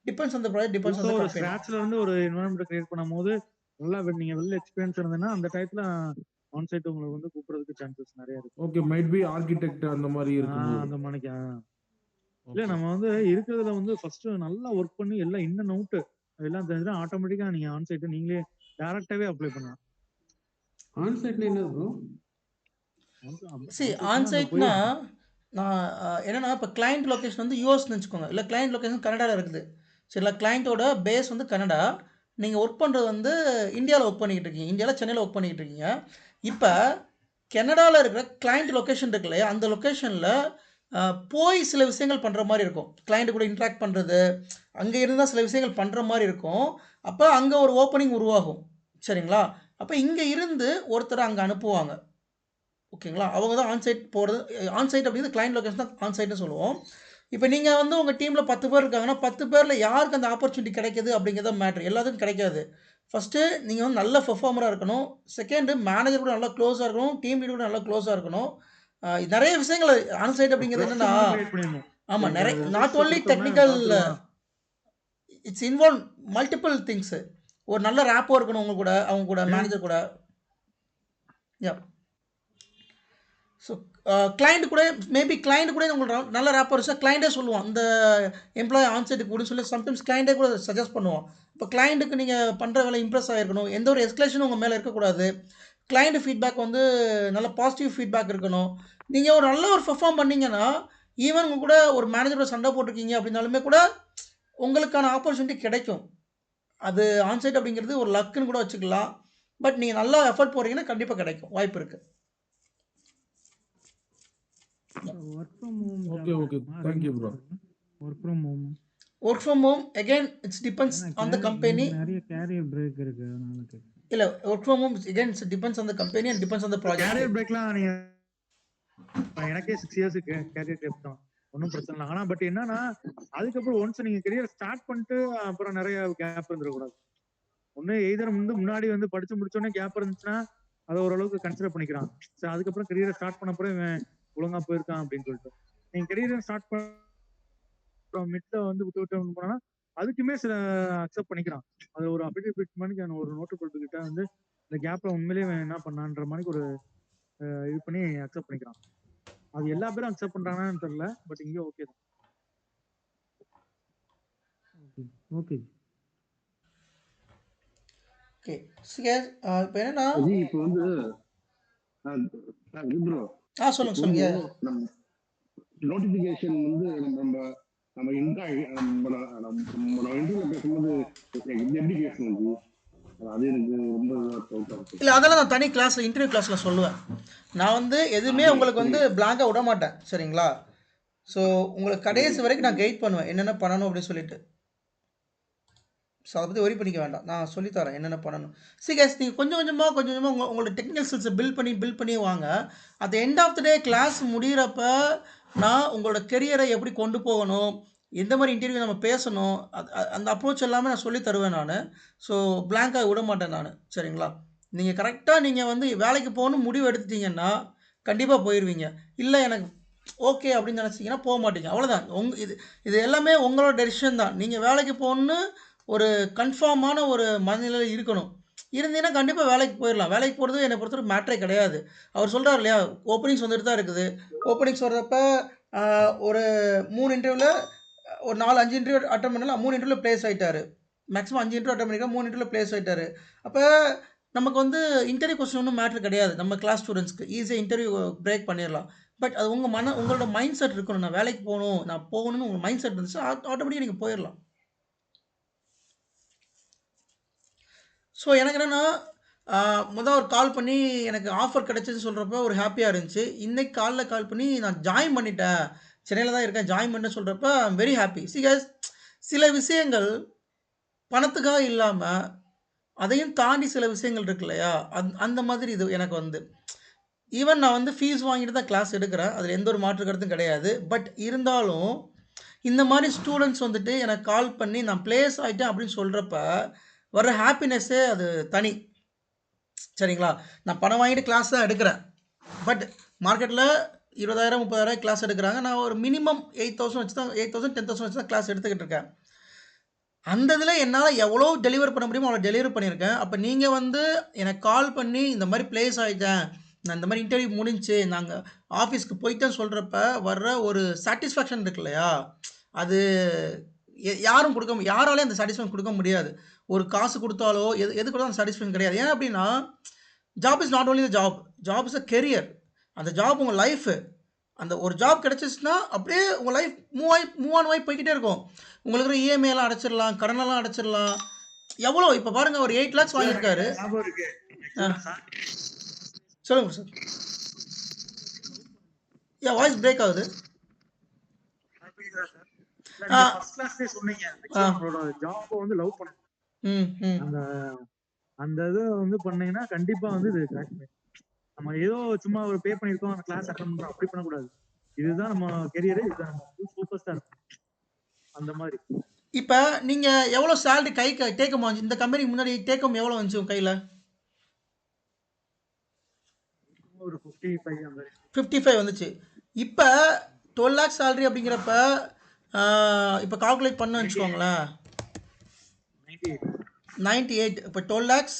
depends on the project, depends on the company. ஸ்க்ராட்ச்ல இருந்து ஒரு என்வரன்மெண்ட் கிரியேட் பண்ணும்போது நல்லா நீங்க வெல் எக்ஸ்பீரியன்ஸ் இருந்ததுன்னா அந்த டைப்ல ஆன்சைட் உங்களுக்கு வந்து கூப்பிடுறதுக்கு சான்சஸ் நிறைய இருக்கு. ஓகே, மைட் பி ஆர்கிடெக்ட் அந்த மாதிரி இருக்கும். அந்த மாதிரிக்கு இல்ல நம்ம வந்து இருக்கிறதுல வந்து ஃபர்ஸ்ட் நல்லா ஒர்க் பண்ணி எல்லாம் இன்னும் நோட்டு அதெல்லாம் தெரிஞ்சா ஆட்டோமேட்டிக்கா நீங்க ஆன்சைட் நீங்களே டைரக்டாவே அப்ளை பண்ணலாம். ஆன்சைட்ல என்ன ப்ரோ? ஆன்சைட்னா நான் என்னன்னா இப்போ கிளைண்ட் லொக்கேஷன் வந்து யூஎஸ்ன்னு வச்சுக்கோங்க, இல்லை கிளைண்ட் லொக்கேஷன் கனடாவில் இருக்குது. சரிங்களா? கிளைண்ட்டோட பேஸ் வந்து கனடா, நீங்கள் ஒர்க் பண்ணுறது வந்து இந்தியாவில் ஒர்க் பண்ணிக்கிட்டு இருக்கீங்க, இந்தியாவில் சென்னையில் ஒர்க் பண்ணிக்கிட்டு இருக்கீங்க. இப்போ கனடாவில் இருக்கிற கிளைண்ட் லொக்கேஷன் இருக்கு இல்லையா, அந்த லொக்கேஷனில் போய் சில விஷயங்கள் பண்ணுற மாதிரி இருக்கும். கிளைண்ட்டு கூட இன்ட்ராக்ட் பண்ணுறது, அங்கே இருந்தால் சில விஷயங்கள் பண்ணுற மாதிரி இருக்கும். அப்போ அங்கே ஒரு ஓப்பனிங் உருவாகும். சரிங்களா? அப்போ இங்கே இருந்து ஒருத்தரை அங்கே அனுப்புவாங்க. ஓகேங்களா? அவங்க தான் ஆன்சைட் போகிறது. ஆன்சைட் அப்படிங்கிறது கிளைண்ட் லொக்கேஷன் தான் ஆன்சைட்னு சொல்லுவோம். இப்போ நீங்கள் வந்து உங்கள் டீமில் 10 பேர் இருக்காங்கன்னா 10 பேரில் யாருக்கு அந்த ஆப்பர்ச்சுனிட்டி கிடைக்கிது அப்படிங்கிறத மேட்ரு. எல்லாத்துக்கும் கிடைக்காது. ஃபஸ்ட்டு நீங்கள் வந்து நல்ல பெர்ஃபார்மராக இருக்கணும். செகண்டு மேனேஜர் கூட நல்லா க்ளோஸாக இருக்கணும். டீம் லீடர் கூட நல்லா க்ளோஸாக இருக்கணும். நிறைய விஷயங்கள் ஆன்சைட் அப்படிங்கிறது என்னன்னா, ஆமாம், நிறைய not only technical, it's involve multiple things. ஒரு நல்ல ரேப்போ இருக்கணும் அவங்க கூட, அவங்க கூட மேனேஜர் கூட. யா ஸோ கிளைண்ட் கூட மேபி கிளைண்ட் கூட உங்களுக்கு நல்ல ரேப்பர் இருந்துச்சா கிளைண்ட்டே சொல்லுவான் இந்த எம்ப்ளாயி ஆன்சைட்டுக்கு கூட சொல்லி சம்டைம்ஸ் கிளைண்ட்டே கூட சஜஸ்ட் பண்ணுவோம். இப்போ கிளைண்ட்டுக்கு நீங்கள் பண்ணுற வேலை இம்ப்ரெஸ் ஆகிருக்கணும், எந்த ஒரு எஸ்கலேஷனும் உங்கள் மேலே இருக்கக்கூடாது. கிளைண்ட் ஃபீட்பேக் வந்து நல்ல பாசிட்டிவ் ஃபீட்பேக் இருக்கணும். நீங்கள் ஒரு நல்ல ஒரு பெர்ஃபார்ம் பண்ணிங்கன்னா ஈவன் உங்க கூட ஒரு மேனேஜரோட சண்டை போட்டிருக்கீங்க அப்படின்னாலுமே கூட உங்களுக்கான ஆப்பர்ச்சுனிட்டி கிடைக்கும். அது ஆன்சைட் அப்படிங்கிறது ஒரு லக்குன்னு கூட வச்சுக்கலாம். பட் நீங்கள் நல்லா எஃபர்ட் போடுறீங்கன்னா கண்டிப்பாக கிடைக்கும், வாய்ப்பு இருக்குது. Work from home okay okay thank you bro. Work from home work from home again it's depends on the company. நிறைய கேரியர் பிரேக் இருக்கு அதனால கேட்குறேன். இல்லை, work from home again it's depends on the company and depends on the project. Career பிரேக்லாம் நீங்க எனக்கே 6 years career gap தான், ஒன்றும் பிரச்சனை இல்லை. ஆனா பட் என்னன்னா அதுக்கப்புறம் ஒன்ஸ் நீங்க கெரியர் ஸ்டார்ட் பண்ணிட்டு அப்புறம் நிறைய கேப் இருந்துடக்கூடாது. ஒண்ணு எய்தர் முன்னாடி வந்து படிச்சு முடிச்சோடனே கேப் இருந்துச்சுன்னா அதை ஓரளவுக்கு கன்சிடர் பண்ணிக்கிறான். சரி, அதுக்கப்புறம் கெரியரை ஸ்டார்ட் பண்ண அப்புறம் இவன் ஒழுங்கா போயிருக்கான் அப்படின்னு சொல்லிட்டு நீங்க கெரியரை ஸ்டார்ட் பண்ண மிட்ல வந்து விட்டு விட்டு போனா அதுக்குமே சில அக்செப்ட் பண்ணிக்கிறான். அது ஒரு அபிடேவிட் மாதிரி ஒரு நோட்டு கொடுத்துக்கிட்ட வந்து இந்த கேப்ல உண்மையிலேயே இவன் என்ன பண்ணான்ற மாதிரி ஒரு இது பண்ணி அக்செப்ட் பண்ணிக்கிறான். அது எல்லா பேரும் அக்செப்ட் பண்றாங்கன்னு தெரியல, பட் இங்க ஓகே தான். ஓகே ஓகே இப்போ என்னன்னா இப்போ வந்து ப்ரோ சொல்லுங்க சொல்லுங்க. நம்ம நோட்டிபிகேஷன் வந்து நம்ம நம்ம இன்டர்வியூல பேசும்போது எப்படி பேசணும்? அது எனக்கு ரொம்ப இல்லை, அதெல்லாம் நான் தனி கிளாஸில் இன்டர்வியூ கிளாஸில் சொல்லுவேன். நான் வந்து எதுவுமே உங்களுக்கு வந்து பிளாங்காக விட மாட்டேன், சரிங்களா? ஸோ உங்களுக்கு கடைசி வரைக்கும் நான் கைட் பண்ணுவேன் என்னென்ன பண்ணணும் அப்படின்னு சொல்லிட்டு. ஸோ அதை பற்றி ஒரி பண்ணிக்க வேண்டாம், நான் சொல்லித்தரேன் என்னென்ன பண்ணணும். சரி கேஸ், நீங்கள் கொஞ்சம் கொஞ்சமாக உங்களோட டெக்னிக்கல் ஸ்கில்ஸை பில்ட் பண்ணி வாங்க. At end of the day class முடிகிறப்ப நான் உங்களோட கெரியரை எப்படி கொண்டு போகணும், எந்த மாதிரி இன்டர்வியூ நம்ம பேசணும், அந்த அப்ரோச் எல்லாமே நான் சொல்லி தருவேன் நான். ஸோ பிளாங்காக விட மாட்டேன் நான், சரிங்களா? நீங்கள் கரெக்டாக நீங்கள் வந்து வேலைக்கு போகணும் முடிவு எடுத்துட்டீங்கன்னா கண்டிப்பாக போயிடுவீங்க. இல்லை எனக்கு ஓகே அப்படின்னு நினச்சிங்கன்னா போக மாட்டீங்க, அவ்வளோதான். இது எல்லாமே உங்களோட டெசிஷன் தான். நீங்கள் வேலைக்கு போகணுன்னு ஒரு கன்ஃபார்மான ஒரு மனநிலையில் இருக்கணும். இருந்தீங்கன்னா கண்டிப்பாக வேலைக்கு போயிடலாம். வேலைக்கு போகிறது என்னை பொறுத்தவரை மேட்ரே கிடையாது. அவர் சொல்கிறார் இல்லையா, ஓப்பனிங்ஸ் வந்துட்டு தான் இருக்குது. ஓப்பனிங்ஸ் வர்றப்ப ஒரு 3 இன்டர்வியூவில் ஒரு 4-5 இன்டர்வியூ அட்டன் பண்ணல, 3 இன்டர்வியூவில் ப்ளேஸ் ஆகிட்டார். மேக்ஸிமம் 5 இன்டர்வியூ அட்டன் பண்ணிக்கலாம், 3 இன்டர்வியூவில் ப்ளேஸ் ஆகிட்டார். அப்போ நமக்கு வந்து இன்டர்வியூ கொஸ்டின் ஒன்றும் மேட்ரு கிடையாது. நம்ம கிளாஸ் ஸ்டூடெண்ட்ஸ்க்கு ஈஸியாக இன்டர்வியூ பிரேக் பண்ணிடலாம். பட் அது உங்களோட மைண்ட் செட் இருக்கணும். நான் வேலைக்கு போகணும்னு உங்கள் மைண்ட் செட் இருந்துச்சு, ஆட்டோமேட்டிக்காக நீங்கள் போயிடலாம். ஸோ எனக்கு என்னென்னா ஒரு கால் பண்ணி எனக்கு ஆஃபர் கிடச்சின்னு சொல்கிறப்ப ஒரு ஹாப்பியாக இருந்துச்சு. இன்றைக்கி கால் பண்ணி நான் ஜாயின் பண்ணிட்டேன், சென்னையில் தான் இருக்கேன், ஜாயின் பண்ண சொல்கிறப்ப ஐ எம் வெரி ஹாப்பி. சில விஷயங்கள் பணத்துக்காக இல்லாமல் அதையும் தாண்டி சில விஷயங்கள் இருக்கு இல்லையா, அந்த மாதிரி இது எனக்கு வந்து ஈவன் நான் வந்து ஃபீஸ் வாங்கிட்டு தான் கிளாஸ் எடுக்கிறேன், அதில் எந்த ஒரு மாற்று கருத்தும் கிடையாது. பட் இருந்தாலும் இந்த மாதிரி ஸ்டூடெண்ட்ஸ் வந்துட்டு எனக்கு கால் பண்ணி நான் ப்ளேஸ் ஆகிட்டேன் அப்படின்னு சொல்கிறப்ப வர்ற ஹாப்பினஸ்ஸே அது தனி, சரிங்களா? நான் பணம் வாங்கிட்டு கிளாஸ் தான் எடுக்கிறேன், பட் மார்க்கெட்டில் 20,000-30,000 கிளாஸ் எடுக்கிறாங்க. நான் ஒரு மினிமம் 8,000 வச்சு தான் 8,000 10,000 வச்சு தான் கிளாஸ் எடுத்துக்கிட்டு இருக்கேன். அந்த இதில் என்னால் எவ்வளோ டெலிவர் பண்ண முடியுமோ அவ்வளோ டெலிவர் பண்ணியிருக்கேன். அப்போ நீங்கள் வந்து எனக்கு கால் பண்ணி இந்த மாதிரி ப்ளேஸ் ஆகிட்டேன், நான் இந்த மாதிரி இன்டர்வியூ முடிஞ்சு நாங்கள் ஆஃபீஸ்க்கு போயிட்டேன்னு சொல்கிறப்ப வர்ற ஒரு சாட்டிஸ்ஃபேக்ஷன் இருக்கு இல்லையா, அது யாராலையும் அந்த சாட்டிஸ்ஃபேக்ஷன் கொடுக்க முடியாது. ஒரு காசு கொடுத்தாலோ எது கூட அந்த சாட்டிஸ்ஃபேக்ஷன் கிடையாது. ஏன் அப்படின்னா job is not only the job is a career. அந்த ஜாப் உங்கள் லைஃபு. அந்த ஒரு ஜாப் கிடச்சிச்சுன்னா அப்படியே உங்கள் லைஃப் மூவ் ஆன் போய்கிட்டே இருக்கும். உங்களுக்கு இஎம்ஐலாம் அடைச்சிடலாம், கடனெல்லாம் அடைச்சிடலாம். எவ்வளோ இப்போ பாருங்கள், ஒரு 8 lakhs வாங்கியிருக்காரு. சொல்லுங்க சார். வாய்ஸ் பிரேக் ஆகுது. அந்த இது வந்து பண்ணீங்கன்னா கண்டிப்பா வந்து இது நம்ம ஏதோ சும்மா ஒரு பே பண்ணிருக்கோம் கிளாஸ் அட்டெண்ட் பண்றோம் அப்படி பண்ணக்கூடாது. இதுதான் நம்ம கெரியர், இதுதான் நம்ம சூப்பர் ஸ்டார் அந்த மாதிரி. இப்போ நீங்கள் எவ்வளோ சேலரி டேக்கம் வந்துச்சு இந்த கம்பெனிக்கு முன்னாடி? டேக்கம் எவ்வளோ வந்துச்சு உங்கள் கையில்? ஒரு 55 வந்துச்சு. இப்போ 12 lakhs சேலரி அப்படிங்கிறப்ப இப்போ கால்குலேட் பண்ண வச்சுக்கோங்களேன், 98. இப்போ 12 lakhs,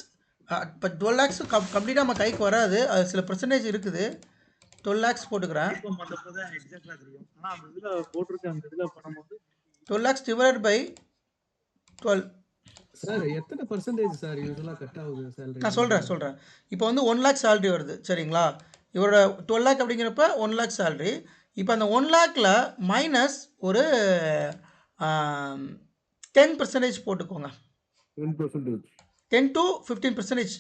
இப்போ 12 lakhs கம்ப்ளீட்டாக நம்ம கைக்கு வராது, அது சில பர்சன்டேஜ் இருக்குது. 12 lakhs போட்டுக்கிறேன். 12 lakhs டிவைடட் பை 12. சார் எத்தனை பர்சன்டேஜ் சார் யூஸ்வலாக கட் ஆகுது சேலரி? நான் சொல்கிறேன். இப்போ வந்து 1 lakh சேலரி வருது, சரிங்களா? இவரோட 12 lakh அப்படிங்கிறப்ப 1 lakh சேலரி. இப்போ அந்த 1 lakhல மைனஸ் ஒரு 10% போட்டுக்கோங்க. 10% 10 to 15%.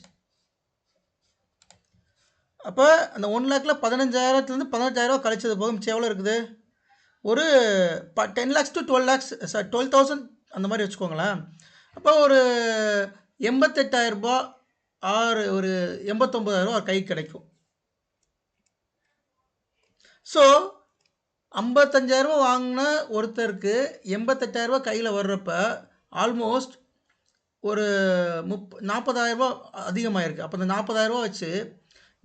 அப்போ அந்த 1 லேக்கில் 15,000 18,000 கழிச்சது போக மிச்சம் எவ்வளோ இருக்குது? ஒரு 10 லேக்ஸ் டு 12 லேக்ஸ், சாரி 12,000 அந்த மாதிரி வச்சுக்கோங்களேன். அப்போ ஒரு 88,000 ஆர் ஒரு 89,000 கை கிடைக்கும். ஸோ 55,000 வாங்கின ஒருத்தருக்கு 88,000 கையில் வர்றப்ப ஆல்மோஸ்ட் ஒரு 40,000 அதிகமாகிருக்கு. அப்போ அந்த 40,000 வச்சு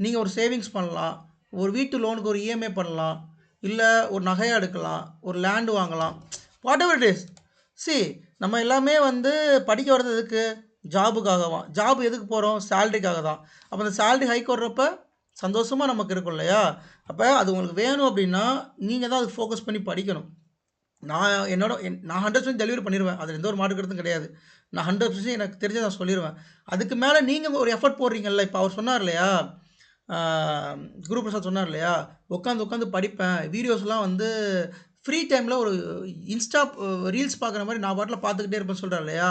நீங்கள் ஒரு சேவிங்ஸ் பண்ணலாம், ஒரு வீட்டு லோனுக்கு ஒரு இஎம்ஐ பண்ணலாம், இல்லை ஒரு நகையாக எடுக்கலாம், ஒரு லேண்டு வாங்கலாம், வாட் எவர் இட் இஸ். நம்ம எல்லாமே வந்து படிக்க வர்றது எதுக்கு? ஜாபுக்காகவா? ஜாப் எதுக்கு போகிறோம்? சேலரிக்காக தான். அப்போ அந்த சேலரி ஹைக் வர்றப்ப சந்தோஷமாக நமக்கு இருக்கும் இல்லையா? அப்போ அது உங்களுக்கு வேணும் அப்படின்னா நீங்கள் தான் அதுக்கு ஃபோக்கஸ் பண்ணி படிக்கணும். நான் 100% டெலிவரி பண்ணிடுவேன், அதில் எந்த ஒரு மாற்று கருத்தும் கிடையாது. நான் 100% எனக்கு தெரிஞ்ச நான் சொல்லிடுவேன். அதுக்கு மேலே நீங்கள் ஒரு எஃபர்ட் போடுறீங்கல்ல. இப்போ அவர் சொன்னார் இல்லையா, குரு பிரசாத் சொன்னார் இல்லையா, உட்காந்து படிப்பேன், வீடியோஸ்லாம் வந்து ஃப்ரீ டைமில் ஒரு இன்ஸ்டா ரீல்ஸ் பார்க்குற மாதிரி நான் பாட்டில் பார்த்துக்கிட்டே இருப்பேன்னு சொல்கிறார் இல்லையா.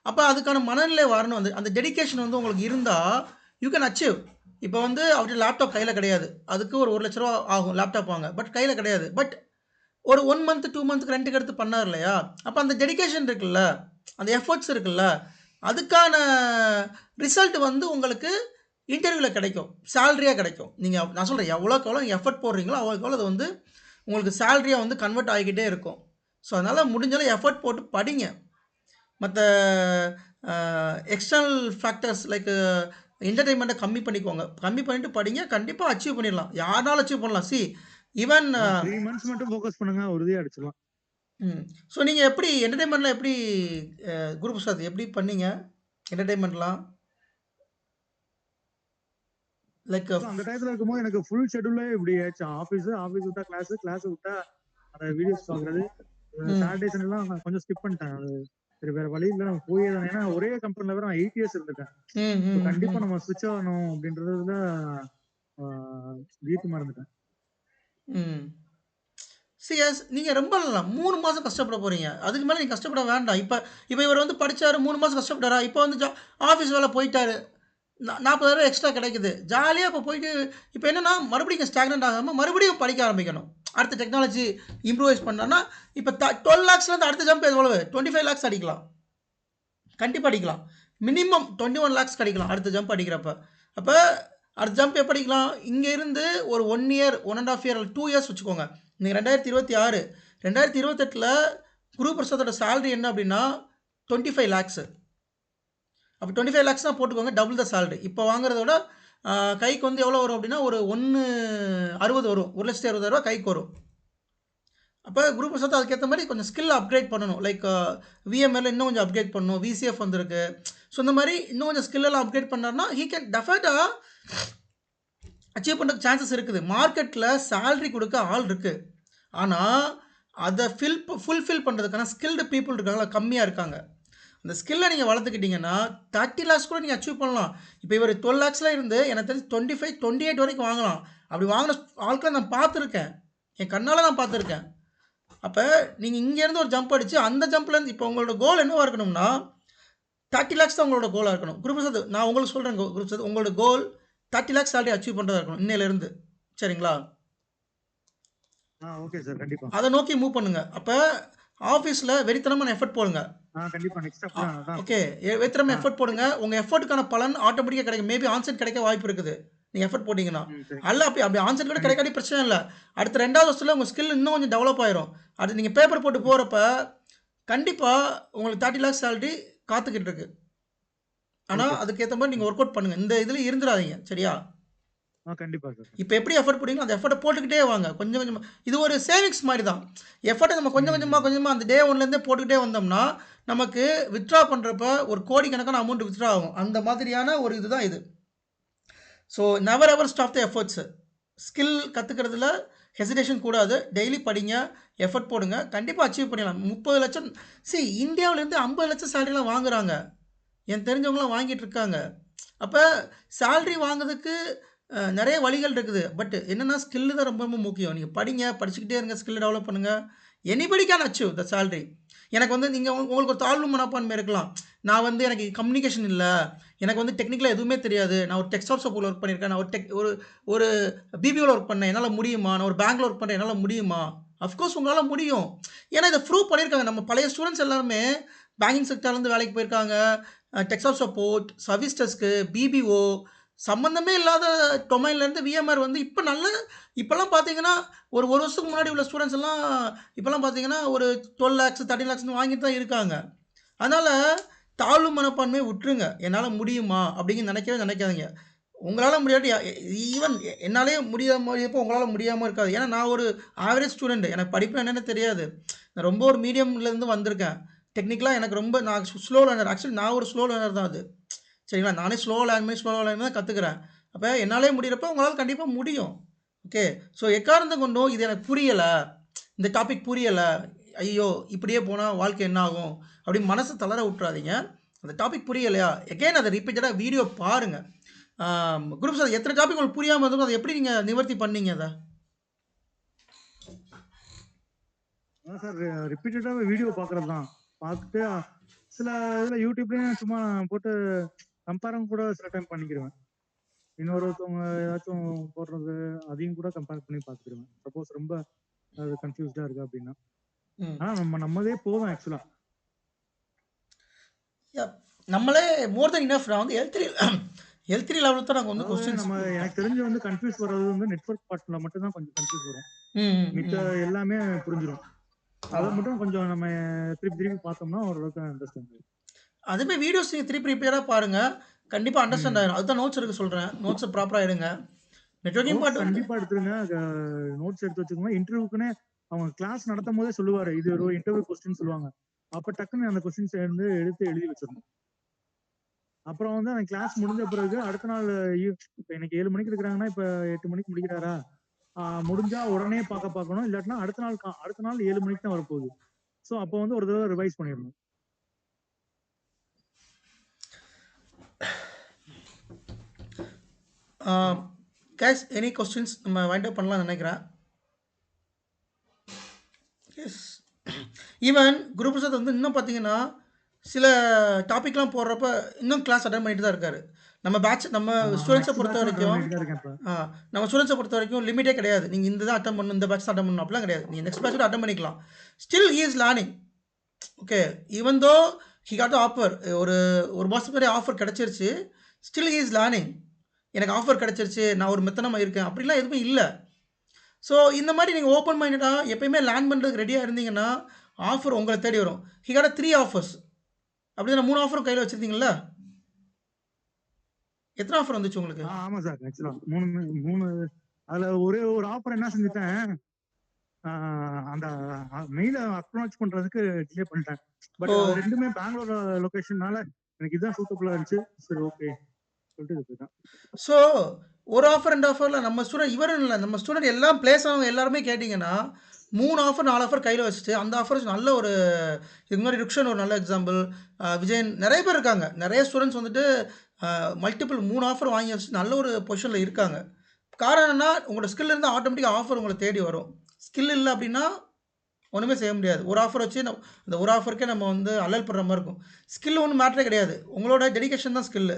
அப்போ அதுக்கான மனநிலை வரணும். அந்த டெடிக்கேஷன் வந்து உங்களுக்கு இருந்தால் யூ கேன் அச்சீவ். இப்போ வந்து அவர்கிட்ட லேப்டாப் கையில் கிடையாது, அதுக்கு ஒரு 1 லட்ச ரூபா ஆகும் லேப்டாப் வாங்க, பட் கையில் கிடையாது. பட் ஒரு 1 மந்த் 2 மந்த்துக்கு ரெண்டுக்கு எடுத்து பண்ணார் இல்லையா. அப்போ அந்த டெடிக்கேஷன் இருக்குல்ல, அந்த எஃபர்ட்ஸ் இருக்குல்ல, அதுக்கான ரிசல்ட் வந்து உங்களுக்கு இன்டர்வியூவில் கிடைக்கும், சேலரியாக கிடைக்கும். நான் சொல்கிறேன், எவ்வளோக்கு எவ்வளோ எஃபர்ட் போடுறீங்களோ அவ்வளோக்கு எவ்வளோ அது வந்து உங்களுக்கு சேலரியாக வந்து கன்வெர்ட் ஆகிக்கிட்டே இருக்கும். ஸோ அதனால் முடிஞ்சாலும் எஃபர்ட் போட்டு படிங்க. மற்ற எக்ஸ்டர்னல் ஃபேக்டர்ஸ் லைக் என்டர்டெயின்மெண்ட்டை கம்மி பண்ணிவிட்டு படிங்க. கண்டிப்பாக அச்சீவ் பண்ணிடலாம், யாருனாலும் அச்சீவ் பண்ணலாம். ஈவன் 3 months மட்டும் ஃபோக்கஸ் பண்ணுங்க, உறுதியாக அடிச்சிடலாம். ஸோ நீங்கள் எப்படி என்டர்டெயின்மெண்ட்டில் எப்படி குரு பிரசாத் எப்படி பண்ணீங்க என்டர்டெயின்மெண்ட்லாம்? லைக் அந்த டயத்தில் இருக்கும்போது எனக்கு ஃபுல் ஷெட்யூலே இப்படி ஆயிடுச்சு. ஆஃபீஸ் விட்டா கிளாஸ் விட்டா அந்த வீடியோஸ் பார்க்குறது. சாட்டர்டே சண்டேலாம் நான் கொஞ்சம் ஸ்கிப் பண்ணிட்டேன். அது சரி, வேற வழி இல்லை, நம்ம போயே தான். ஏன்னா ஒரே கம்பெனில வேற நான் 8 years இருந்துட்டேன். கண்டிப்பா நம்ம ஸ்விட்ச் ஆகணும் அப்படின்றதுல தீர்த்து மறந்துட்டேன். நீங்கள் ரொம்ப இல்லை 3 மாதம் கஷ்டப்பட போகிறீங்க, அதுக்கு மேலே நீங்கள் கஷ்டப்பட வேண்டாம். இப்போ இவர் வந்து படித்தார், 3 மாதம் கஷ்டப்பட்டாரா? இப்போ வந்து ஆஃபீஸ் வேலை போயிட்டாரு, 40,000 எக்ஸ்ட்ரா கிடைக்குது, ஜாலியாக இப்போ போயிட்டு இப்போ என்னென்னா மறுபடியும் ஸ்டாக்னண்ட் ஆகாமல் மறுபடியும் படிக்க ஆரம்பிக்கணும். அடுத்த டெக்னாலஜி இம்ப்ரூவைஸ் பண்ணோன்னா இப்போ 12 lakhsலேருந்து அடுத்த ஜம்ப் எவ்வளவு? 25 lakhs அடிக்கலாம், கண்டிப்பாக அடிக்கலாம். மினிமம் 21 lakhs கிடைக்கலாம் அடுத்த ஜம்ப் அடிக்கிறப்ப. அப்போ அடுத்த ஜம்ப் எப்படி அடிக்கலாம்? இங்கே இருந்து ஒரு 1 year 1.5 year 2 years வச்சுக்கோங்க. நீங்கள் 2026 2028 குரு பிரசாத்தோட சேலரி என்ன அப்படின்னா 25 lakhs. அப்போ 25 lakhs தான் போட்டுக்கோங்க, டபுள் த சேலரி. இப்போ வாங்குறத விட கைக்கு வந்து எவ்வளோ வரும் அப்படின்னா ஒரு 1,60,000 வரும், 1,60,000 கைக்கு வரும். அப்போ குரு பிரசாத் அதுக்கேற்ற மாதிரி கொஞ்சம் ஸ்கில் அப்கிரேட் பண்ணணும். லைக் விஎம்எல் இன்னும் கொஞ்சம் அப்கிரேட் பண்ணணும், விசிஎஃப் வந்திருக்கு. ஸோ இந்த மாதிரி இன்னும் கொஞ்சம் ஸ்கில்லெல்லாம் அப்கிரேட் பண்ணார்னா ஹீ கேன் டெஃபினட்டாக அச்சீவ் பண்ணுறதுக்கு சான்சஸ் இருக்குது. மார்க்கெட்டில் சேலரி கொடுக்க ஆள் இருக்குது, ஆனால் அதை ஃபுல்ஃபில் பண்ணுறதுக்கான ஸ்கில்டு பீப்புள் இருக்காங்களா, கம்மியாக இருக்காங்க. அந்த ஸ்கில்லை நீங்கள் வளர்த்துக்கிட்டிங்கன்னா 30 lakhs கூட நீங்கள் அச்சீவ் பண்ணலாம். இப்போ இவர் 12 lakhsல இருந்து எனக்கு தெரிஞ்சு 25 28 வரைக்கும் வாங்கலாம். அப்படி வாங்கின ஆட்களை நான் பார்த்துருக்கேன், என் கண்ணால் நான் பார்த்துருக்கேன். அப்போ நீங்கள் இங்கேருந்து ஒரு ஜம்ப் அடித்து அந்த ஜம்ப்லேருந்து இப்போ உங்களோட கோல் என்னவாக இருக்கணும்னா 30 lakhs தான் உங்களோட கோலாக இருக்கணும். குரு பிரசாத் நான் உங்களுக்கு சொல்கிறேன், குரு பிரசாத் உங்களோட கோல் 30 lakhs சேலரி அச்சீவ் பண்ணுறதா இருக்கணும் இன்னையிலேருந்து. சரிங்களா? ஓகே சார், கண்டிப்பா. அதை நோக்கி மூவ் பண்ணுங்க. அப்போ ஆஃபீஸில் வெறித்தனமான எஃபர்ட் போடுங்க. கண்டிப்பா நெக்ஸ்ட் ஸ்டெப் தான். ஓகே, வெறித்தனமாக எஃபர்ட் போடுங்க. உங்கள் எஃபர்ட்டுக்கான பலன் ஆட்டோமேட்டிக்காக கிடைக்கும். மேபி ஆன்சைட் கிடைக்க வாய்ப்பு இருக்குது நீங்கள் எஃபர்ட் போட்டிங்கன்னா. அல்ல அப்படி ஆன்சைட் கூட கிடைக்காட்டி பிரச்சனை இல்லை. அடுத்த 2வது வருஷத்தில் உங்கள் ஸ்கில் இன்னும் கொஞ்சம் டெவலப் ஆயிரும். அது நீங்கள் பேப்பர் போட்டு போகிறப்ப கண்டிப்பாக உங்களுக்கு 30 lakhs சேலரி காத்துக்கிட்டு இருக்கு. ஆனால் அதுக்கேற்ற மாதிரி நீங்கள் ஒர்க் அவுட் பண்ணுங்கள், இந்த இதில் இருந்துடாதீங்க. சரியா? கண்டிப்பா சார். இப்போ எப்படி எஃபர்ட் போடுறீங்களோ அந்த எஃபர்ட்டை போட்டுக்கிட்டே வாங்க, கொஞ்சம் கொஞ்சமாக. இது ஒரு சேவிங்ஸ் மாதிரி தான். எஃபர்ட்டை நம்ம கொஞ்சம் கொஞ்சமாக அந்த டே 1லேருந்தே போட்டுக்கிட்டே வந்தோம்னா நமக்கு வித்ட்ரா பண்ணுறப்ப ஒரு கோடிக்கணக்கான அமௌண்ட் வித்ட்ரா ஆகும். அந்த மாதிரியான ஒரு இதுதான் இது. So never ever stop the efforts. Skill கற்றுக்கிறதுல ஹெசிடேஷன் கூடாது. டெய்லி படிங்க, எஃபர்ட் போடுங்க, கண்டிப்பாக அச்சீவ் பண்ணிடலாம். 30 லட்சம் இந்தியாவிலேருந்து 50 லட்சம் சேலரிலாம் வாங்குறாங்க, என் தெரிஞ்சவங்களாம் வாங்கிட்டு இருக்காங்க. அப்போ சேலரி வாங்குறதுக்கு நிறைய வழிகள் இருக்குது. பட் என்னென்னா ஸ்கில்லு தான் ரொம்ப ரொம்ப முக்கியம். நீங்கள் படிங்க, படிச்சுக்கிட்டே இருங்க, ஸ்கில்லை டெவலப் பண்ணுங்கள். Anybody can achieve the salary. எனக்கு வந்து நீங்கள் உங்களுக்கு ஒரு தாழ்வு மனப்பான்மை இருக்கலாம். நான் வந்து எனக்கு கம்யூனிகேஷன் இல்லை, எனக்கு வந்து டெக்னிக்கலாக எதுவுமே தெரியாது, நான் ஒரு டெக்ஸ்டாப் சப்போர்ட் ஒர்க் பண்ணியிருக்கேன், நான் ஒரு பிபிஓவில் ஒர்க் பண்ணேன், என்னால் முடியுமா, நான் ஒரு பேங்க்கில் ஒர்க் பண்ணுறேன், என்னால் முடியுமா? அஃப்கோர்ஸ் உங்களால் முடியும். ஏன்னா இதை ப்ரூவ் பண்ணியிருக்காங்க. நம்ம பழைய ஸ்டூடெண்ட்ஸ் எல்லாருமே பேங்கிங் செக்டர்லேருந்து வேலைக்கு போயிருக்காங்க. டெக்ஸ்டாப் சப்போர்ட், சர்வீஸ் டெஸ்க்கு, பிபிஓ, சம்மந்தமே இல்லாத டொமைன்லேருந்து விஎம்ஆர் வந்து இப்போல்லாம் பார்த்தீங்கன்னா ஒரு வருஷத்துக்கு முன்னாடி உள்ள ஸ்டூடெண்ட்ஸ் எல்லாம் இப்போல்லாம் பார்த்தீங்கன்னா ஒரு 12 lakhs 13 lakhs வாங்கிட்டு தான் இருக்காங்க. அதனால் தாழ்வு மனப்பான்மையை விட்டுருங்க. என்னால் முடியுமா அப்படிங்கிற நினைக்காதீங்க. உங்களால் முடியாட்டி ஈவன் என்னாலே முடியாமல் உங்களால் முடியாமல் இருக்காது. ஏன்னா நான் ஒரு ஆவரேஜ் ஸ்டூடெண்ட், எனக்கு படிப்பு என்னென்னு தெரியாது. நான் ரொம்ப ஒரு மீடியம்லேருந்து வந்திருக்கேன். டெக்னிக்கலாக எனக்கு ரொம்ப நான் ஸ்லோ லேர்னர். ஆக்சுவலி நான் ஒரு ஸ்லோ லேர்னர் தான். அது சரிங்களா, நானே ஸ்லோ லேர்ன் தான் கற்றுக்குறேன். அப்போ என்னாலே முடிகிறப்ப உங்களால் கண்டிப்பாக முடியும். ஓகே, ஸோ எக்காரணத்தை கொண்டும் இது எனக்கு புரியலை, இந்த டாபிக் புரியலை, ஐயோ இப்படியே போனால் வாழ்க்கை என்ன ஆகும் அப்படின்னு மனசை தளர விட்டுறாதீங்க. அந்த டாபிக் புரியலையா, எகெயின் அதை ரிப்பீட்டடாக வீடியோ பாருங்கள். குரூப்ஸ் அது எத்தனை டாபிக் உங்களுக்கு புரியாமல் இருக்கும், அதை எப்படி நீங்கள் நிவர்த்தி பண்ணீங்க? அதை சார் ரிப்பீட்டடாக வீடியோ பார்க்குறது தான். பார்த்துட்டு சில இதில் யூடியூப்லேயும் சும்மா போட்டு கம்பேரும் கூட சில டைம் பண்ணிக்கிடுவேன். இன்னொருத்தவங்க ஏதாச்சும் போடுறது அதையும் கூட கம்பேர் பண்ணி பார்த்துக்கிடுவேன். சப்போஸ் ரொம்ப அது கன்ஃபியூஸ்டாக இருக்கு அப்படின்னா. ஆனால் நம்மளே போதும் ஆக்சுவலாக. நம்மளே மோர் தென் இனஃப். நான் வந்து L3 லெவலில் தான் நாங்கள் வந்து கொஸ்டின்ஸ் நம்ம எனக்கு தெரிஞ்சு வந்து கன்ஃபியூஸ் வர்றது வந்து நெட்வொர்க் பார்ட்டில் மட்டும் தான் கொஞ்சம் கன்ஃபியூஸ் வரும். மித்த எல்லாமே புரிஞ்சிடும். அதை மட்டும் கொஞ்சம் நம்ம திருப்பி பார்த்தோம்னா ஓரளவுக்கு அண்டர்ஸ்டாண்ட் ஆகும். அதுமே வீடியோஸ் நீங்கள் திருப்பி ரிப்பேராக பாருங்கள், கண்டிப்பாக அண்டர்ஸ்டாண்ட் ஆகிடும். அதுதான் நோட்ஸ் எடுக்க சொல்கிறேன். நோட்ஸை ப்ராப்பராக எடுங்க. நெட்வொர்க்கிங் பார்ட் கண்டிப்பாக எடுத்துருங்க. நோட்ஸ் எடுத்து வச்சுக்கோங்க. இன்டர்வியூக்குன்னு அவங்க கிளாஸ் நடத்தும் போதே சொல்லுவார், இது ஒரு இன்டர்வியூ கொஸ்டின் சொல்லுவாங்க. அப்போ டக்குன்னு அந்த கொஸ்டின்ஸ் எடுத்து எழுதி வச்சிடணும். அப்புறம் வந்து அந்த கிளாஸ் முடிஞ்ச பிறகு அடுத்த நாள் இப்போ இன்னைக்கு 7 மணிக்கு இருக்கிறாங்கன்னா இப்போ 8 மணிக்கு முடிக்கிறாரா, முடிஞ்சா உடனே பார்க்கணும். இல்லாட்டினா அடுத்த நாள் 7 மணிக்கு தான் வரப்போகுது. ஸோ அப்போ வந்து ஒரு தடவை ரிவைஸ் பண்ணிடணும். கேஸ் எனி கொஸ்டின்ஸ் நம்ம வைண்ட் அப் பண்ணலாம்னு நினைக்கிறேன். எஸ், ஈவன் குரூப் பிரசாத் வந்து இன்னும் பார்த்தீங்கன்னா சில டாபிக்லாம் போடுறப்ப இன்னும் கிளாஸ் அட்டன் பண்ணிட்டு தான் இருக்காரு. நம்ம பேட்ச் நம்ம ஸ்டூடெண்ட்ஸை பொறுத்த வரைக்கும் லிமிட்டே கிடையாது. நீங்கள் இந்த தான் அட்டன் பண்ணணும், இந்த பேட்ச் அட்டன் பண்ணணும் அப்படிலாம் கிடையாது. நீங்கள் நெக்ஸ்ட் பேட்ச் அட்டன் பண்ணிக்கலாம். Still he is learning. Okay, even though he got offer, ஒரு மாதத்துக்கு முன்னாடி ஆஃபர் கிடச்சிருச்சு. Still he is learning. எனக்கு ஆஃபர் கிடச்சிருச்சு, நான் ஒரு மெத்தனமாக இருக்கேன் அப்படிலாம் எதுவுமே இல்லை. ஸோ இந்த மாதிரி நீங்கள் ஓப்பன் மைண்டடாக எப்பயுமே லேர்ன் பண்ணுறதுக்கு ரெடியாக இருந்தீங்கன்னா ஆஃபர் உங்களை தேடி வரும். He got 3 offers. அப்படி நான் 3 ஆஃபர் கையில் வச்சுருந்தீங்களா? எத்தனை ஆஃபர் வந்துச்சு உங்களுக்கு? ஆமாம் சார், ஆக்சுவலாக 3 அதில் ஒரே ஒரு ஆஃபர் என்ன செஞ்சுட்டேன், அந்த மெயிலை அக்னாலஜ் பண்ணுறதுக்கு டிலே பண்ணிட்டேன். பட் ரெண்டுமே பெங்களூர் லொக்கேஷன்னால எனக்கு இதுதான் சூட்டபுளாக இருந்துச்சு. சரி, ஓகே சொல்லிட்டு போயிட்டேன். ஸோ ஒரு ஆஃபர் 2 ஆஃபரில் நம்ம ஸ்டூடெண்ட் இவரும் இல்லை, நம்ம ஸ்டூடெண்ட் எல்லாம் பிளேஸ் ஆனவங்க எல்லாருமே கேட்டிங்கன்னா 3 ஆஃபர் 4 ஆஃபர் கையில் வச்சுட்டு அந்த ஆஃபர்ஸ் நல்ல ஒரு இதுக்கு முன்னாடி ருக்ஷன் ஒரு நல்ல எக்ஸாம்பிள், விஜயன், நிறைய பேர் இருக்காங்க. நிறைய ஸ்டூடெண்ட்ஸ் வந்துட்டு மல்டிபிள் 3 ஆஃபர் வாங்கி வச்சுட்டு நல்ல ஒரு பொசிஷனில் இருக்காங்க. காரணம் என்னன்னா உங்களோட ஸ்கில் இருந்தால் ஆட்டோமேட்டிக்காக ஆஃபர் உங்களை தேடி வரும். ஸ்கில் இல்லை அப்படின்னா ஒன்றுமே செய்ய முடியாது. ஒரு ஆஃபர் வச்சு அந்த ஒரு ஆஃபருக்கே நம்ம வந்து அல்லல் படுற மாதிரி இருக்கும். ஸ்கில் ஒன்றும் மேட்டரே கிடையாது. உங்களோட டெடிகேஷன் தான் ஸ்கில்லு.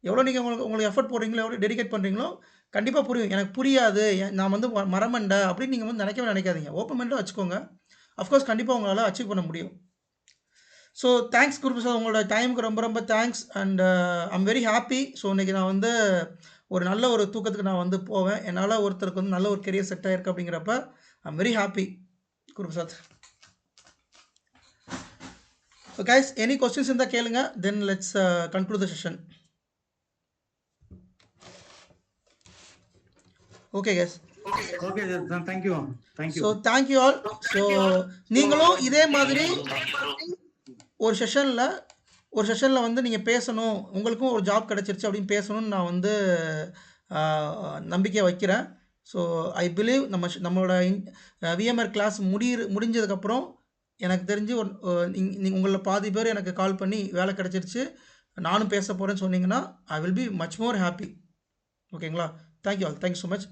எவ்வளோ நீங்கள் உங்களுக்கு எஃபர்ட் போடுறீங்களோ, எவ்வளோ டெடிகேட் பண்ணுறீங்களோ கண்டிப்பாக புரியும். எனக்கு புரியாது, நான் வந்து மரமண்டை அப்படின்னு நீங்கள் வந்து நினைக்காதீங்க. ஓப்பன் மைண்டாக வச்சுக்கோங்க. அஃப்கோர்ஸ் கண்டிப்பாக உங்களால் அச்சீவ் பண்ண முடியும். ஸோ தேங்க்ஸ் குரு பிரசாத், உங்களோட டைமுக்கு ரொம்ப ரொம்ப thanks. And I'm very happy. So இன்றைக்கி நான் வந்து ஒரு நல்ல ஒரு தூக்கத்துக்கு நான் வந்து போவேன். என்னால் ஒருத்தருக்கு வந்து நல்ல ஒரு கெரியர் செட் ஆகிருக்கு அப்படிங்கிறப்ப I'm very happy Guru Prasad. So guys, any questions இருந்தால் கேளுங்க. Then let's conclude the session. Okay guys. Okay, thank you. So thank you all. So நீங்களும் இதே மாதிரி ஒரு செஷனில் வந்து நீங்கள் பேசணும், உங்களுக்கும் ஒரு ஜாப் கிடச்சிருச்சு அப்படின்னு பேசணும்னு நான் வந்து நம்பிக்கை வைக்கிறேன். ஸோ ஐ பிலீவ் நம்மளோட விஎம்ஆர் கிளாஸ் முடிஞ்சதுக்கப்புறம் எனக்கு தெரிஞ்சு உங்களில் பாதி பேர் எனக்கு கால் பண்ணி வேலை கிடச்சிருச்சு, நானும் பேச போகிறேன்னு சொன்னீங்கன்னா I will be much more happy. ஓகேங்களா? Thank you all. Thank you so much.